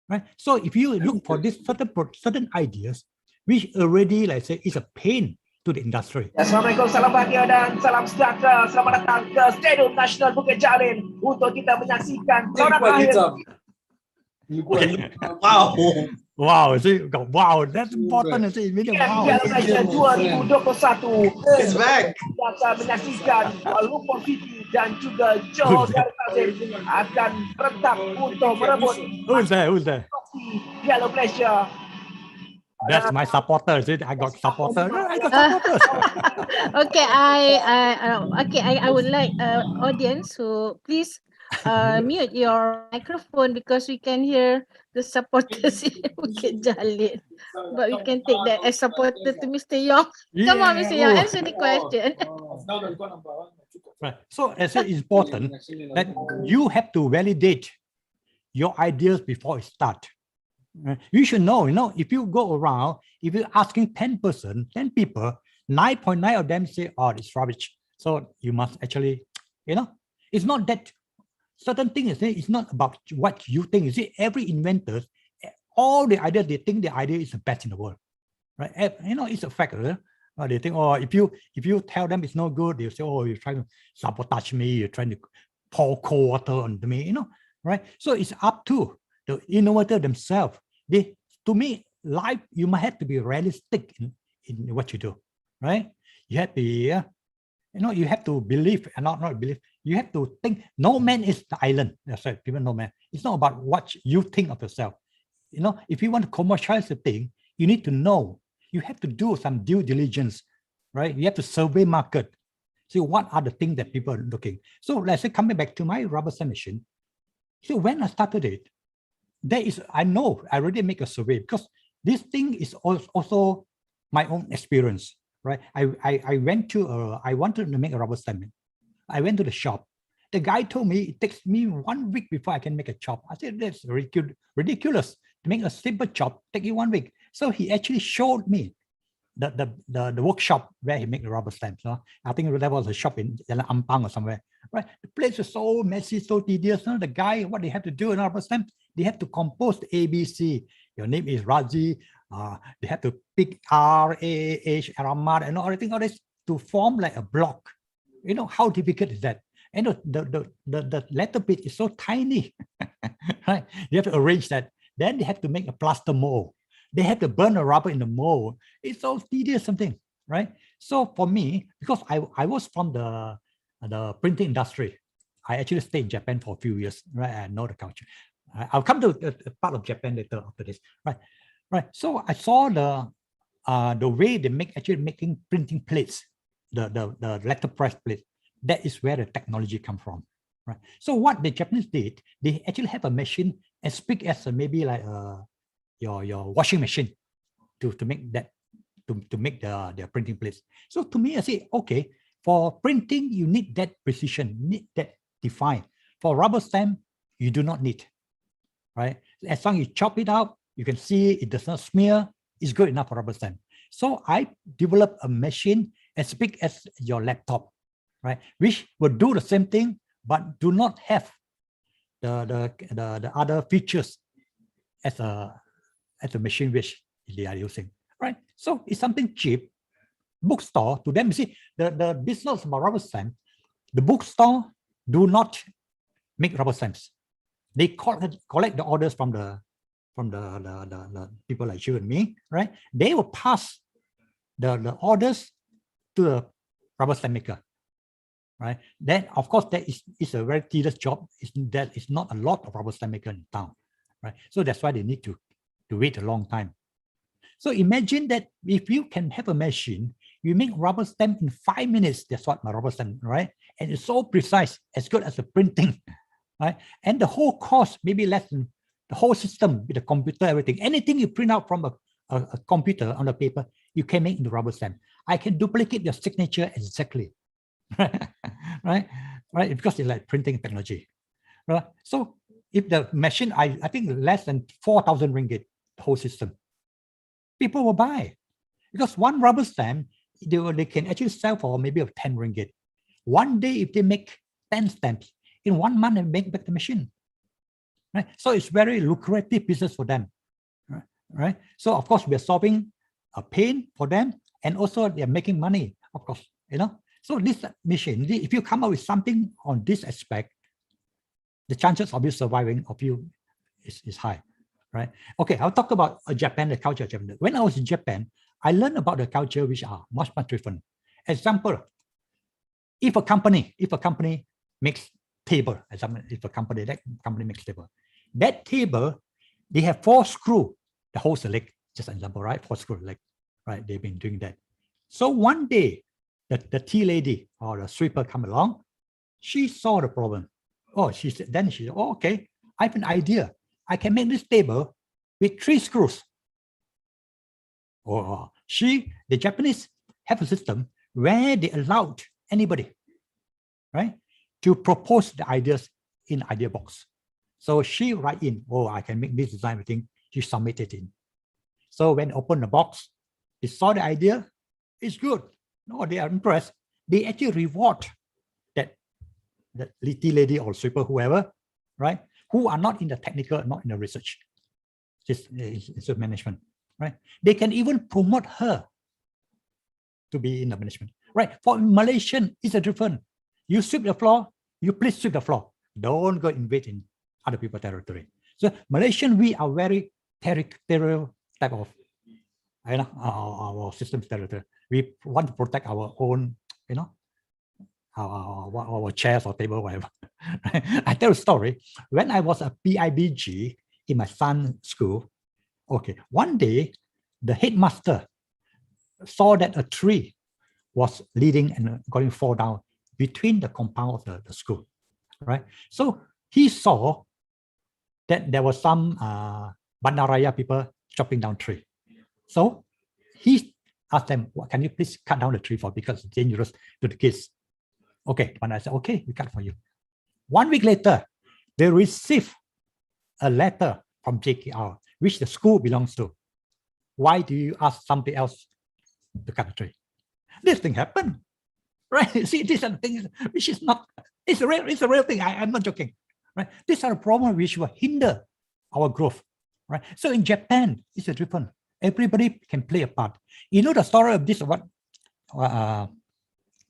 right? So if you look for this certain ideas, which already, let's say, is a pain to the industry. Assalamualaikum, salam bahagia dan salam sejahtera. Selamat datang ke Stadium Nasional Bukit Jalil untuk kita menyaksikan produk akhir. Wow. Wow, see, wow, that's important. See, wow. Piala 2021. It's back. Kita akan menyaksikan Lumpur City dan juga Johor Darul akan rentak untuk merebut Who's there? Piala Malaysia. That's my supporter. See, I got supporters. I got supporters. Okay, I would like audience, so please mute your microphone because we can hear the supporters in Bukit Jalil. But we can take that as supporter to Mr. Yong. Come on, Mr. Yong, answer the question. Right. So as it's important that you have to validate your ideas before it starts. You should know, if you go around, if you're asking 10 people, 9.9 of them say, oh, it's rubbish. So you must actually, it's not that certain things, it's not about what you think. You see, every inventor, all the ideas, they think the idea is the best in the world, right? It's a fact. They think, oh, if you tell them it's no good, they'll say, oh, you're trying to sabotage me, you're trying to pour cold water on me, right? So it's up to the innovator themselves. To me, life, you might have to be realistic in what you do, right? You have to be, you have to believe and not believe. You have to think, no man is the island. That's right, people know man. It's not about what you think of yourself. If you want to commercialize the thing, you need to know. You have to do some due diligence, right? You have to survey market. See what are the things that people are looking. So let's say coming back to my rubber stamp machine. So when I started it, I know I already make a survey because this thing is also my own experience, right? I wanted to make a rubber stamp. I went to the shop. The guy told me it takes me 1 week before I can make a chop. I said, that's ridiculous. To make a simple chop, take you 1 week. So he actually showed me the workshop where he make the rubber stamps. I think there was a shop in Ampang or somewhere. Right? The place is so messy, so tedious. The guy, what they have to do in rubber stamps, they have to compose the ABC. Your name is Razi. They have to pick RAH, RAHMAT, and everything all this to form like a block. How difficult is that? And the letter bit is so tiny. Right? You have to arrange that. Then they have to make a plaster mold. They have to burn the rubber in the mold. It's so tedious something, right? So for me, because I was from the printing industry, I actually stayed in Japan for a few years, right? I know the culture. I'll come to a part of Japan later after this, right? Right. So I saw the way they making printing plates, the letterpress plates. That is where the technology comes from, right? So what the Japanese did, they actually have a machine as big as maybe like your washing machine to make that to make their printing plates. So to me, I say, okay, for printing you need that precision, need that define. For rubber stamp, you do not need, right? As long as you chop it out, you can see it does not smear. It's good enough for rubber stamp. So I developed a machine as big as your laptop, right? Which will do the same thing, but do not have the other features as a machine which they are using, right? So it's something cheap. Bookstore, to them, you see, the business about rubber stamp, the bookstore do not make rubber stamps. They collect the orders from the people like you and me, right? They will pass the orders to the rubber stamp maker, right? Then, of course, that is a very tedious job. There is not a lot of rubber stamp maker in town, right? So that's why they need to wait a long time. So imagine that if you can have a machine, you make rubber stamp in 5 minutes. That's what my rubber stamp, right? And it's so precise, as good as the printing, right? And the whole cost maybe less than the whole system with the computer, everything. Anything you print out from a computer on the paper, you can make into rubber stamp. I can duplicate your signature exactly, right? Because it's like printing technology, right? So if the machine, I think less than 4,000 ringgit, the whole system, people will buy, because one rubber stamp, they can actually sell for maybe 10 ringgit. One day, if they make 10 stamps, in 1 month, they make back the machine. Right? So it's very lucrative business for them. Right? So of course, we're solving a pain for them, and also they're making money, of course, So this machine, if you come up with something on this aspect, the chances of you surviving is high, right? Okay, I'll talk about Japan, the culture of Japan. When I was in Japan, I learned about the culture which are much different. Example, if a company makes table, if a company makes table, that table, they have 4 screws that holds the leg, just an example, right? 4 screw leg, right? They've been doing that. So one day, the tea lady or the sweeper come along, she saw the problem. Oh, she said, oh, okay, I have an idea. I can make this table with 3 screws. Oh, the Japanese have a system where they allowed anybody, right, to propose the ideas in idea box. So she write in, oh, I can make this design thing. She submitted in. So when open the box, they saw the idea, it's good. No, they are impressed. They actually reward that little lady or sweeper, whoever, right, who are not in the technical, not in the research. It's a management, right? They can even promote her to be in the management, right? For Malaysian, it's a different. You sweep the floor, you please sweep the floor. Don't go invade in other people's territory. So Malaysian, we are very territorial type of, our systems territory. We want to protect our own, our chairs or table, whatever. I tell a story. When I was a PIBG in my son's school, okay, one day the headmaster saw that a tree was leading and going to fall down between the compound of the school, right? So he saw that there was some Bandaraya people chopping down tree. So he asked them, "What can you please cut down the tree for, because it's dangerous to the kids?" Okay, Bandar said, "Okay, we cut for you." 1 week later, they received a letter from JKR, which the school belongs to. Why do you ask somebody else to cut the tree? This thing happened, right? See, these are the things which is not, it's a real thing. I'm not joking, right? These are the problems which will hinder our growth, right? So in Japan, it's a different. Everybody can play a part. You know the story of this, what? The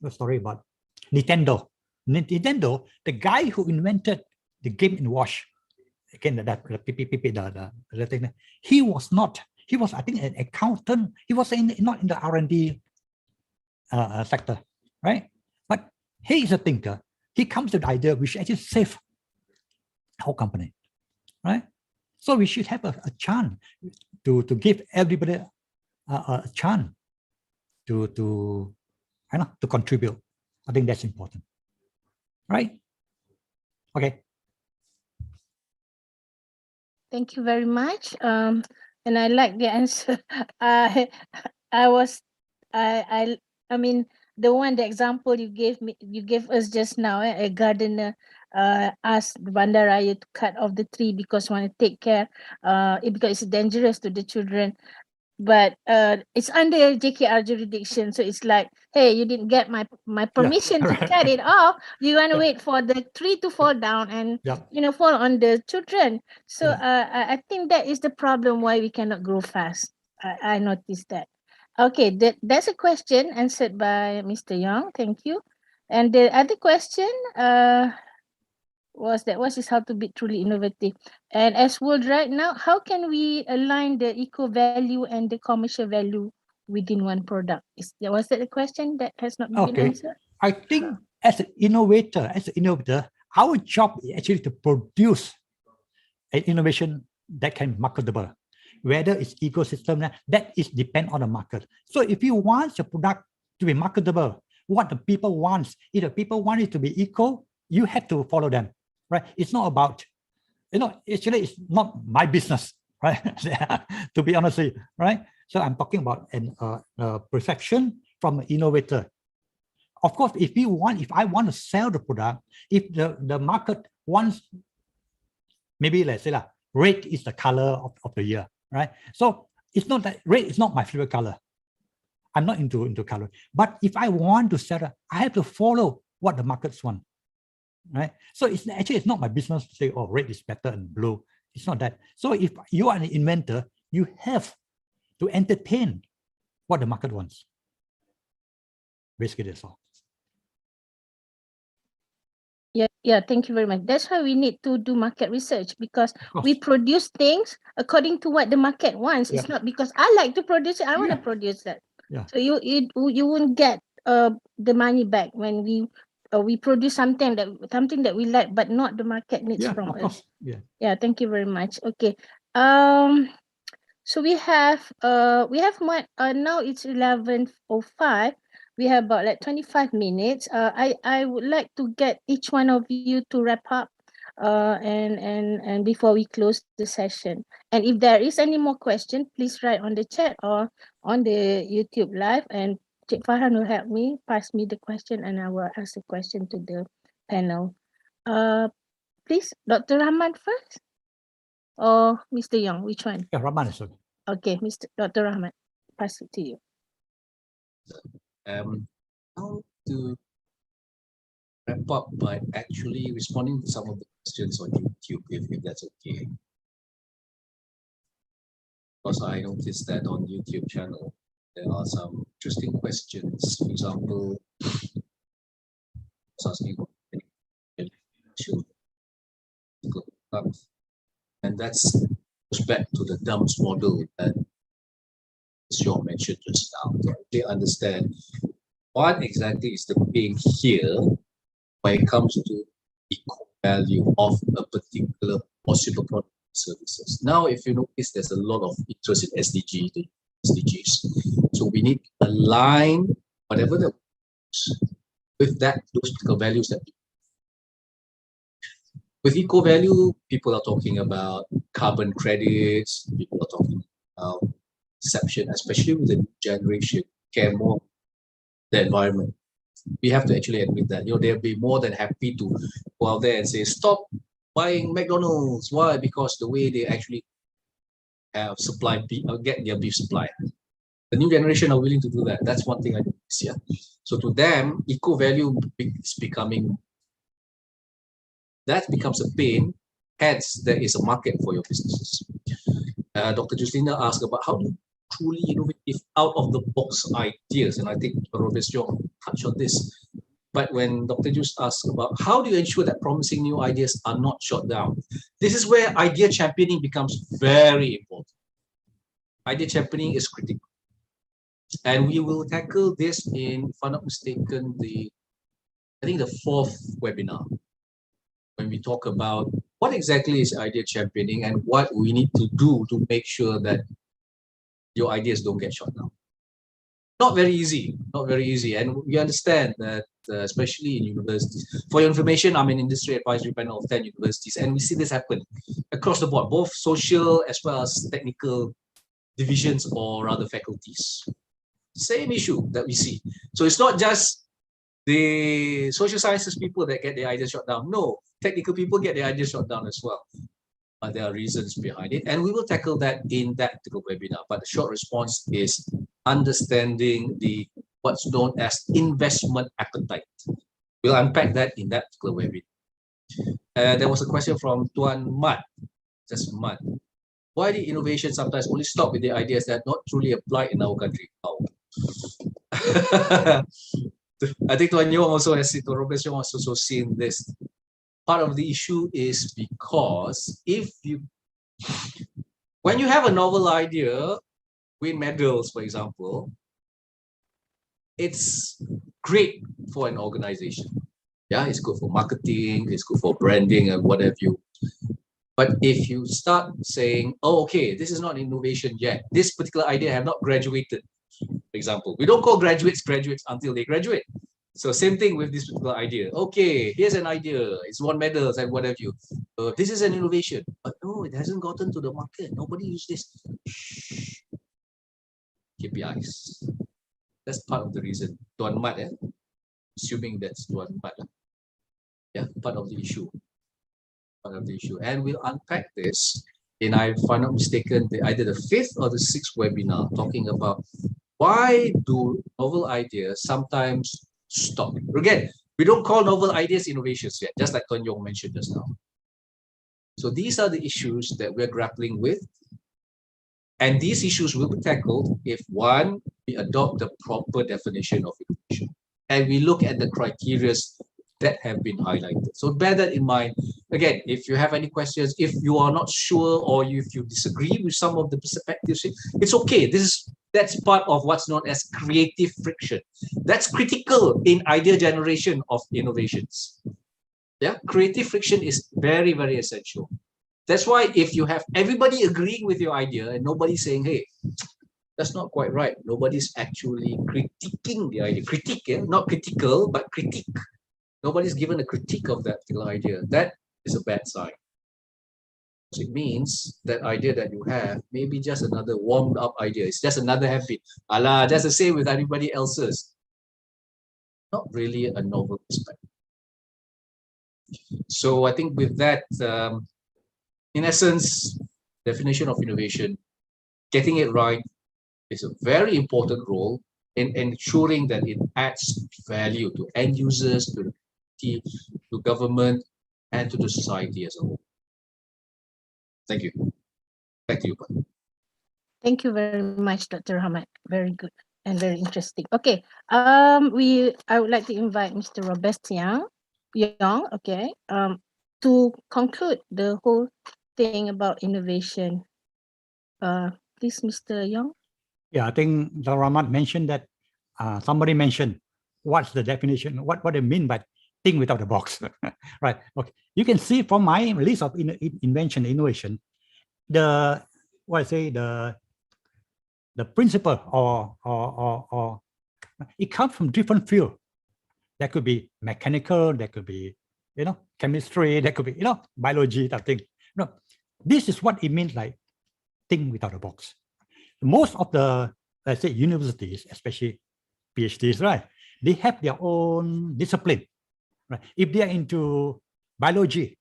story about Nintendo. Nintendo, the guy who invented the game and watch, again, the thing, he was, I think, an accountant. He was not in the R&D sector, right? But he is a thinker. He comes to the idea we should actually save our company, right? So we should have a chance to give everybody a chance to contribute. I think that's important, right? Okay. Thank you very much. And I like the answer. I mean, the example you gave us just now, a gardener asked Bandaraya to cut off the tree because want to take care, because it's dangerous to the children. But it's under JKR jurisdiction, so it's like, hey, you didn't get my permission to cut it off. You want to wait for the tree to fall down and fall on the children. So I think that is the problem why we cannot grow fast. I noticed that. Okay, that's a question answered by Mr. Young. Thank you. And the other question was how to be truly innovative. And as world right now, how can we align the eco value and the commercial value within one product? Was that a question that has not been answered? I think as an innovator, our job is actually to produce an innovation that can be marketable. Whether it's ecosystem, that is depend on the market. So if you want your product to be marketable, what the people want, if the people want it to be eco, you have to follow them, right? It's not about, actually it's not my business, right? To be honest, right? So I'm talking about a perception from an innovator. Of course, if I want to sell the product, if the market wants, maybe let's say red is the color of the year, right? So it's not that red is not my favorite color. I'm not into color. But if I want to sell it, I have to follow what the markets want, right? So it's not my business to say, oh, red is better than blue. It's not that. So if you are an inventor, you have to entertain what the market wants. Basically, that's all. Yeah, thank you very much. That's why we need to do market research, because we produce things according to what the market wants. It's not because I like to produce it, I want to produce that. So you won't get the money back when we produce something that we like, but not the market needs from us. Yeah, thank you very much. Okay. So we have now it's 11:05. we have about like 25 minutes. I would like to get each one of you to wrap up and before we close the session. And if there is any more question, please write on the chat or on the YouTube live, and Cik Farhan will help me, pass me the question, and I will ask the question to the panel. Please, Dr. Rahman first or Mr. Yong, which one? Yeah, Rahman is okay. Okay, Dr. Rahman, pass it to you. How to wrap up by actually responding to some of the questions on YouTube, if that's okay. Because I noticed that on YouTube channel, there are some interesting questions. For example, I was asking about and that's goes back to the dumps model that Sean mentioned just now. They understand what exactly is the pain here when it comes to equal value of a particular possible product or services. Now, if you notice, there's a lot of interest in SDGs. So we need to align whatever the with that those particular values that with eco value, people are talking about carbon credits, people are talking about perception, especially with the new generation, care more the environment. We have to actually admit that, they'll be more than happy to go out there and say, stop buying McDonald's. Why? Because the way they actually have get their beef supply. The new generation are willing to do that. That's one thing I notice here. So to them, eco value is becoming, that becomes a pain, hence there is a market for your businesses. Dr. Justina asked about how do you truly innovative out of the box ideas, and I think ROBEST touched on this. But when Dr. Jus asked about how do you ensure that promising new ideas are not shot down, this is where idea championing becomes very important. Idea championing is critical. And we will tackle this in, if I'm not mistaken, I think the 4th webinar, when we talk about what exactly is idea championing and what we need to do to make sure that your ideas don't get shot down. Not very easy, not very easy. And we understand that, especially in universities. For your information, I'm an industry advisory panel of 10 universities, and we see this happen across the board, both social as well as technical divisions or rather faculties. Same issue that we see. So it's not just the social sciences people that get their ideas shot down. No, technical people get their ideas shot down as well. But there are reasons behind it, and we will tackle that in that particular webinar. But the short response is understanding what's known as investment appetite. We'll unpack that in that particular webinar. There was a question from Tuan Mat, just Mat. Why did innovation sometimes only stop with the ideas that are not truly applied in our country? Oh. I think Tuan Yong also has seen, ROBEST Yong has also seen this. Part of the issue is because when you have a novel idea, win medals, for example, it's great for an organization. Yeah, it's good for marketing, it's good for branding and what have you. But if you start saying, oh, okay, this is not innovation yet, this particular idea have not graduated, for example, we don't call graduates until they graduate. So same thing with this particular idea. Okay, here's an idea. It's won medals and what have you. This is an innovation, but no, it hasn't gotten to the market. Nobody uses this. Shh. KPIs. That's part of the reason. Tuan Mat, assuming that's Tuan Mat. Yeah, part of the issue. Part of the issue. And we'll unpack this in, if I'm not mistaken, either the 5th or the 6th webinar, talking about why do novel ideas sometimes stop. Again, we don't call novel ideas innovations yet, just like Tuan Yong mentioned just now. So these are the issues that we're grappling with. And these issues will be tackled if, one, we adopt the proper definition of innovation. And we look at the criteria that have been highlighted. So bear that in mind. Again, if you have any questions, if you are not sure or if you disagree with some of the perspectives, it's okay. That's part of what's known as creative friction. That's critical in idea generation of innovations. Yeah, creative friction is very, very essential. That's why if you have everybody agreeing with your idea and nobody saying, hey, That's not quite right. Nobody's actually critiquing the idea. Critique, yeah? Not critical, but critique. Nobody's given a critique of that particular idea. That is a bad sign. So it means that idea that you have may be just another warmed up idea. It's just another habit. Allah, just the same with anybody else's. Not really a novel perspective. So I think with that, in essence, definition of innovation, getting it right is a very important role in ensuring that it adds value to end users, to the community, to government, and to the society as a whole. Thank you. Back to you, Pak. Thank you very much, Dr. Rahmat. Very good and very interesting. Okay, I would like to invite Mr. ROBEST Young, okay, to conclude the whole thing about innovation. Please, Mr. Young. Yeah, I think Dr. Rahmat mentioned that somebody mentioned what's the definition, what they mean by think without the box, right? Okay, you can see from my list of invention, innovation, the principle or it comes from different fields. That could be mechanical, that could be, chemistry, that could be, biology, that thing. No, this is what it means like think without the box. Most of the, let's say, universities, especially PhDs, right? They have their own discipline, right? If they are into biology,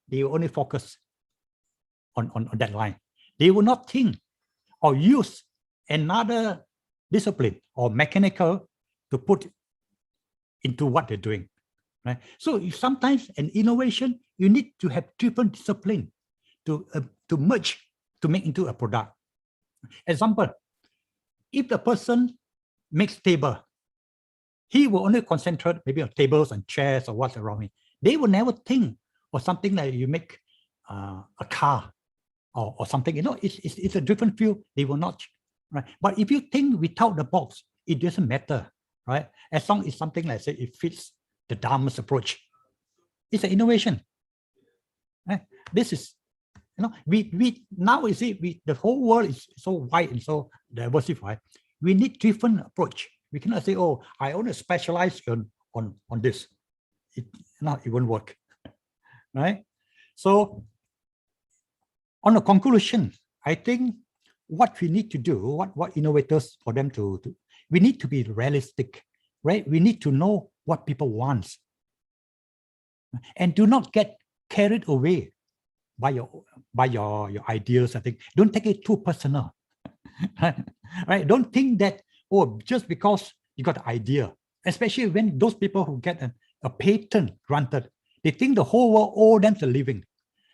they will only focus on that line. They will not think or use another discipline or mechanical to put into what they're doing, right? So sometimes an innovation, you need to have different discipline to merge to make into a product. Example, if the person makes table, he will only concentrate maybe on tables and chairs or what's around it. They will never think of something like you make a car or something. It's a different field. They will not, right? But if you think without the box, it doesn't matter, right? As long as something like say it fits the Dharma's approach, it's an innovation, right? This is. We now you see the whole world is so wide and so diversified. We need different approach. We cannot say, oh, I only specialize on this. It won't work, right? So on the conclusion, I think what we need to do, what innovators for them to we need to be realistic, right? We need to know what people want, and do not get carried away by your ideas. I think don't take it too personal, right? Don't think that, oh, just because you got an idea, especially when those people who get a patent granted, they think the whole world owe them a living.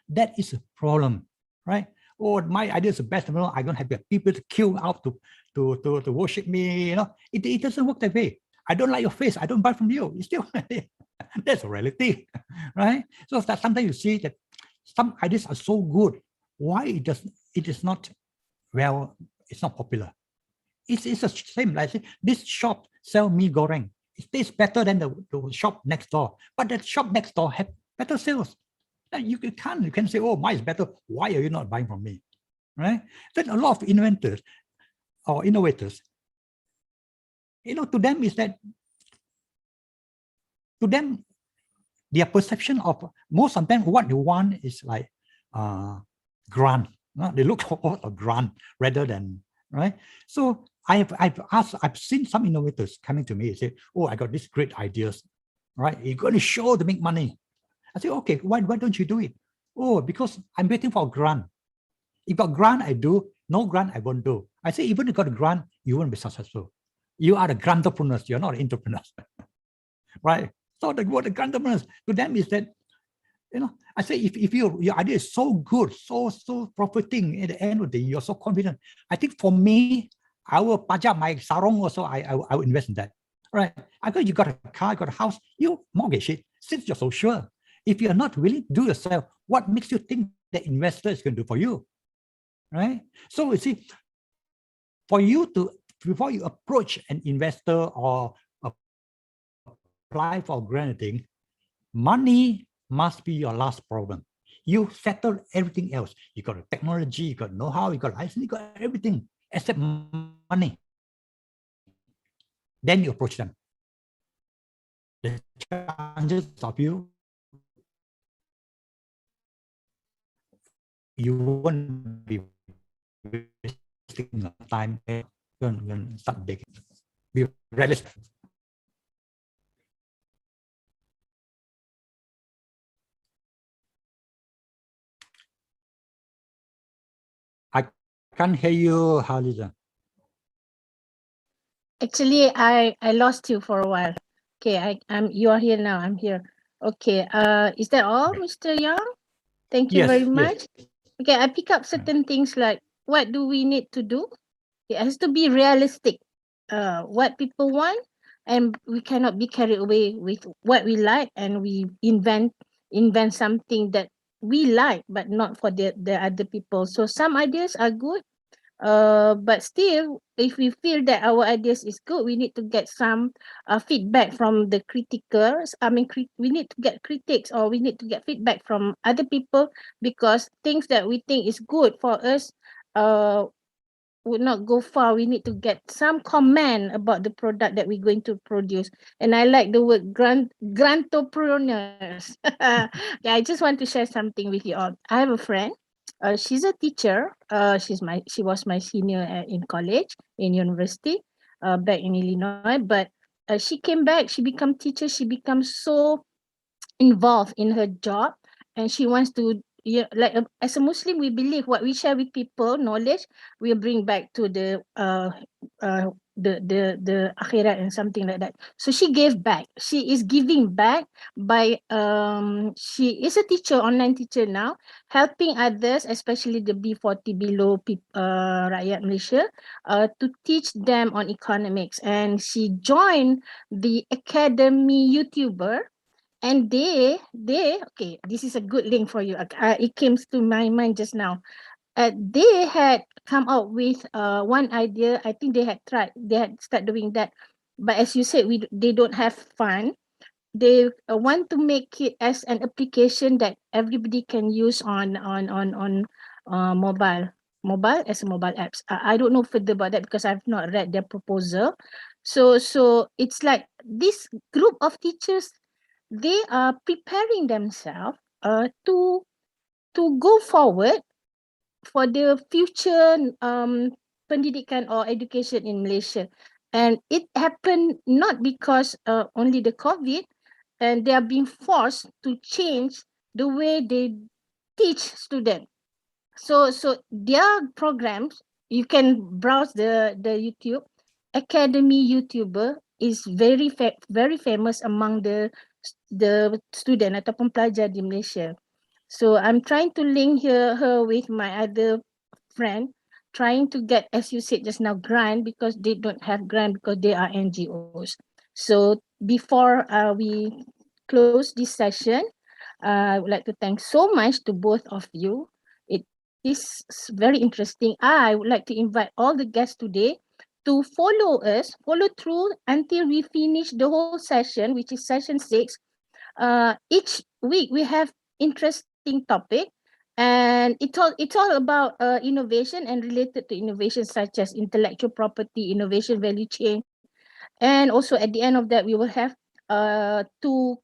That is a problem, right? Oh, my idea is the best. I'm going to have people to queue out to worship me. It doesn't work that way. I don't like your face. I don't buy from you. It's still that's a reality, right? So that sometimes you see that some ideas are so good. Why it is not, well, it's not popular. It's the same. Like this shop sell mee goreng. It tastes better than the shop next door. But that shop next door had better sales. You can say, oh, mine is better. Why are you not buying from me? Right? Then a lot of inventors or innovators, to them is that, to them, their perception of most of them, what they want is like grant. They look for a grant rather than, right? So I've seen some innovators coming to me and say, oh, I got these great ideas, right? You're going to show to make money. I say, okay, why don't you do it? Oh, because I'm waiting for a grant. If got grant, I do. No grant, I won't do. I say, even if you got a grant, you won't be successful. You are the grantpreneurs. You're not entrepreneurs, right? So the word grantpreneurs to them is that, I say, if your idea is so good, so profiting, at the end of the day, you're so confident. I think for me, I will pajak my sarong also. I will invest in that, right? I got you got a car, got a house, you mortgage it since you're so sure. If you're not willing to do yourself, what makes you think the investor is going to do for you, right? So you see, for you to, before you approach an investor or apply for granting, money must be your last problem. You settle everything else. You got the technology, you got know-how, you got license, you got everything. accept money, then you approach them. The chances of you won't be wasting time and start digging. Be realistic. I can't hear you, HANIZA. Actually, I lost you for a while. Okay, you are here now. I'm here. Okay. Is that all, Mr. Young? Thank you very much. Okay, I pick up certain things like what do we need to do? It has to be realistic. What people want, and we cannot be carried away with what we like, and we invent something that we like, but not for the other people. So some ideas are good. But still, if we feel that our ideas is good, we need to get some feedback from the criticals. I mean, we need to get critics, or we need to get feedback from other people, because things that we think is good for us would not go far. We need to get some comment about the product that we're going to produce. And I like the word grantopreneurs. Yeah, I just want to share something with you all. I have a friend. She's a teacher. She was my senior in college, in university, back in Illinois. But she came back. She became teacher. She becomes so involved in her job, and she wants to. Yeah, like as a Muslim, we believe what we share with people, knowledge, we bring back to the akhirat and something like that. So she gave back. She is giving back by she is a teacher, online teacher now, helping others, especially the B40 below rakyat Malaysia, to teach them on economics. And she joined the academy YouTuber. And they okay, this is a good link for you. It came to my mind just now. They had come up with one idea. I think they had started doing that, but as you said, they don't have fun. They want to make it as an application that everybody can use on mobile as a mobile apps. I don't know further about that because I've not read their proposal. So it's like this group of teachers, they are preparing themselves to go forward for the future pendidikan or education in Malaysia. And it happened not because only the COVID, and they are being forced to change the way they teach students. So their programs, you can browse the YouTube. Academy YouTuber is very famous among the student ataupun pelajar di Malaysia. So I'm trying to link her with my other friend, trying to get, as you said just now, grant, because they don't have grant because they are NGOs. So before we close this session, I would like to thank so much to both of you. It is very interesting. I would like to invite all the guests today to follow through until we finish the whole session, which is session 6. Each week we have interesting topic, and it's all about innovation and related to innovation, such as intellectual property, innovation value chain, and also at the end of that we will have to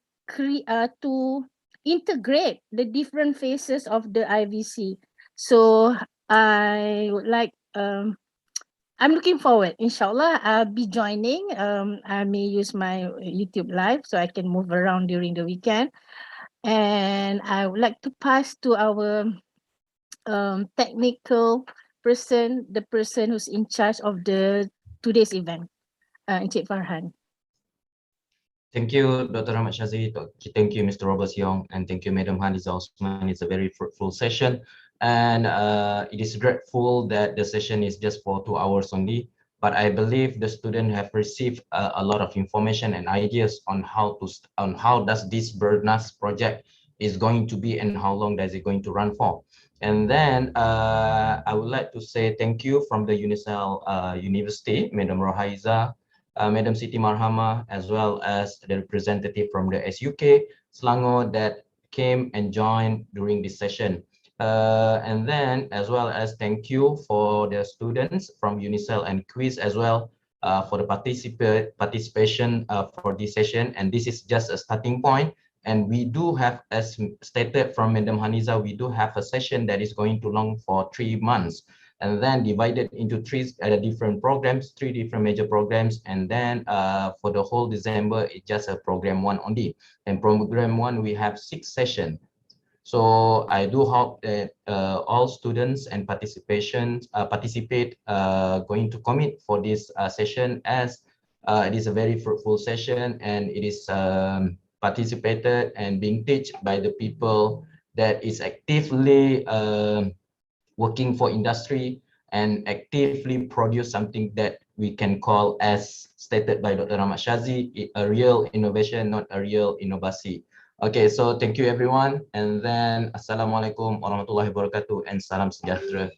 integrate the different phases of the IVC. So I would like I'm looking forward. Inshallah, I'll be joining. I may use my YouTube live so I can move around during the weekend. And I would like to pass to our technical person, the person who's in charge of today's event, Encik Farhan. Thank you, Dr. Ahmad SHAZI. Thank you, Mr. Robert Young, and thank you, Madam HANIZA Osman. It's a very fruitful session, and it is grateful that the session is just for 2 hours only. But I believe the students have received a lot of information and ideas on how does this Bernas project is going to be and how long does it going to run for. And then I would like to say thank you from the Unisel University, Madam Rohaiza, Madam Siti Marhama, as well as the representative from the SUK Selangor that came and joined during this session. And then as well as thank you for the students from Unisel and Quiz as well for the participation for this session. And this is just a starting point. And we do have, as stated from Madam HANIZA, we do have a session that is going to long for 3 months, and then divided into three different programs, 3 different major programs. And then for the whole December, it's just a program 1 only. And program 1, we have 6 sessions. So I do hope that all students and participate going to commit for this session, as it is a very fruitful session, and it is participated and being taught by the people that is actively working for industry and actively produce something that we can call, as stated by Dr. Rahmat SHAZI, a real innovation, not a real innovasi. Okay, so thank you everyone, and then Assalamualaikum warahmatullahi wabarakatuh and salam sejahtera.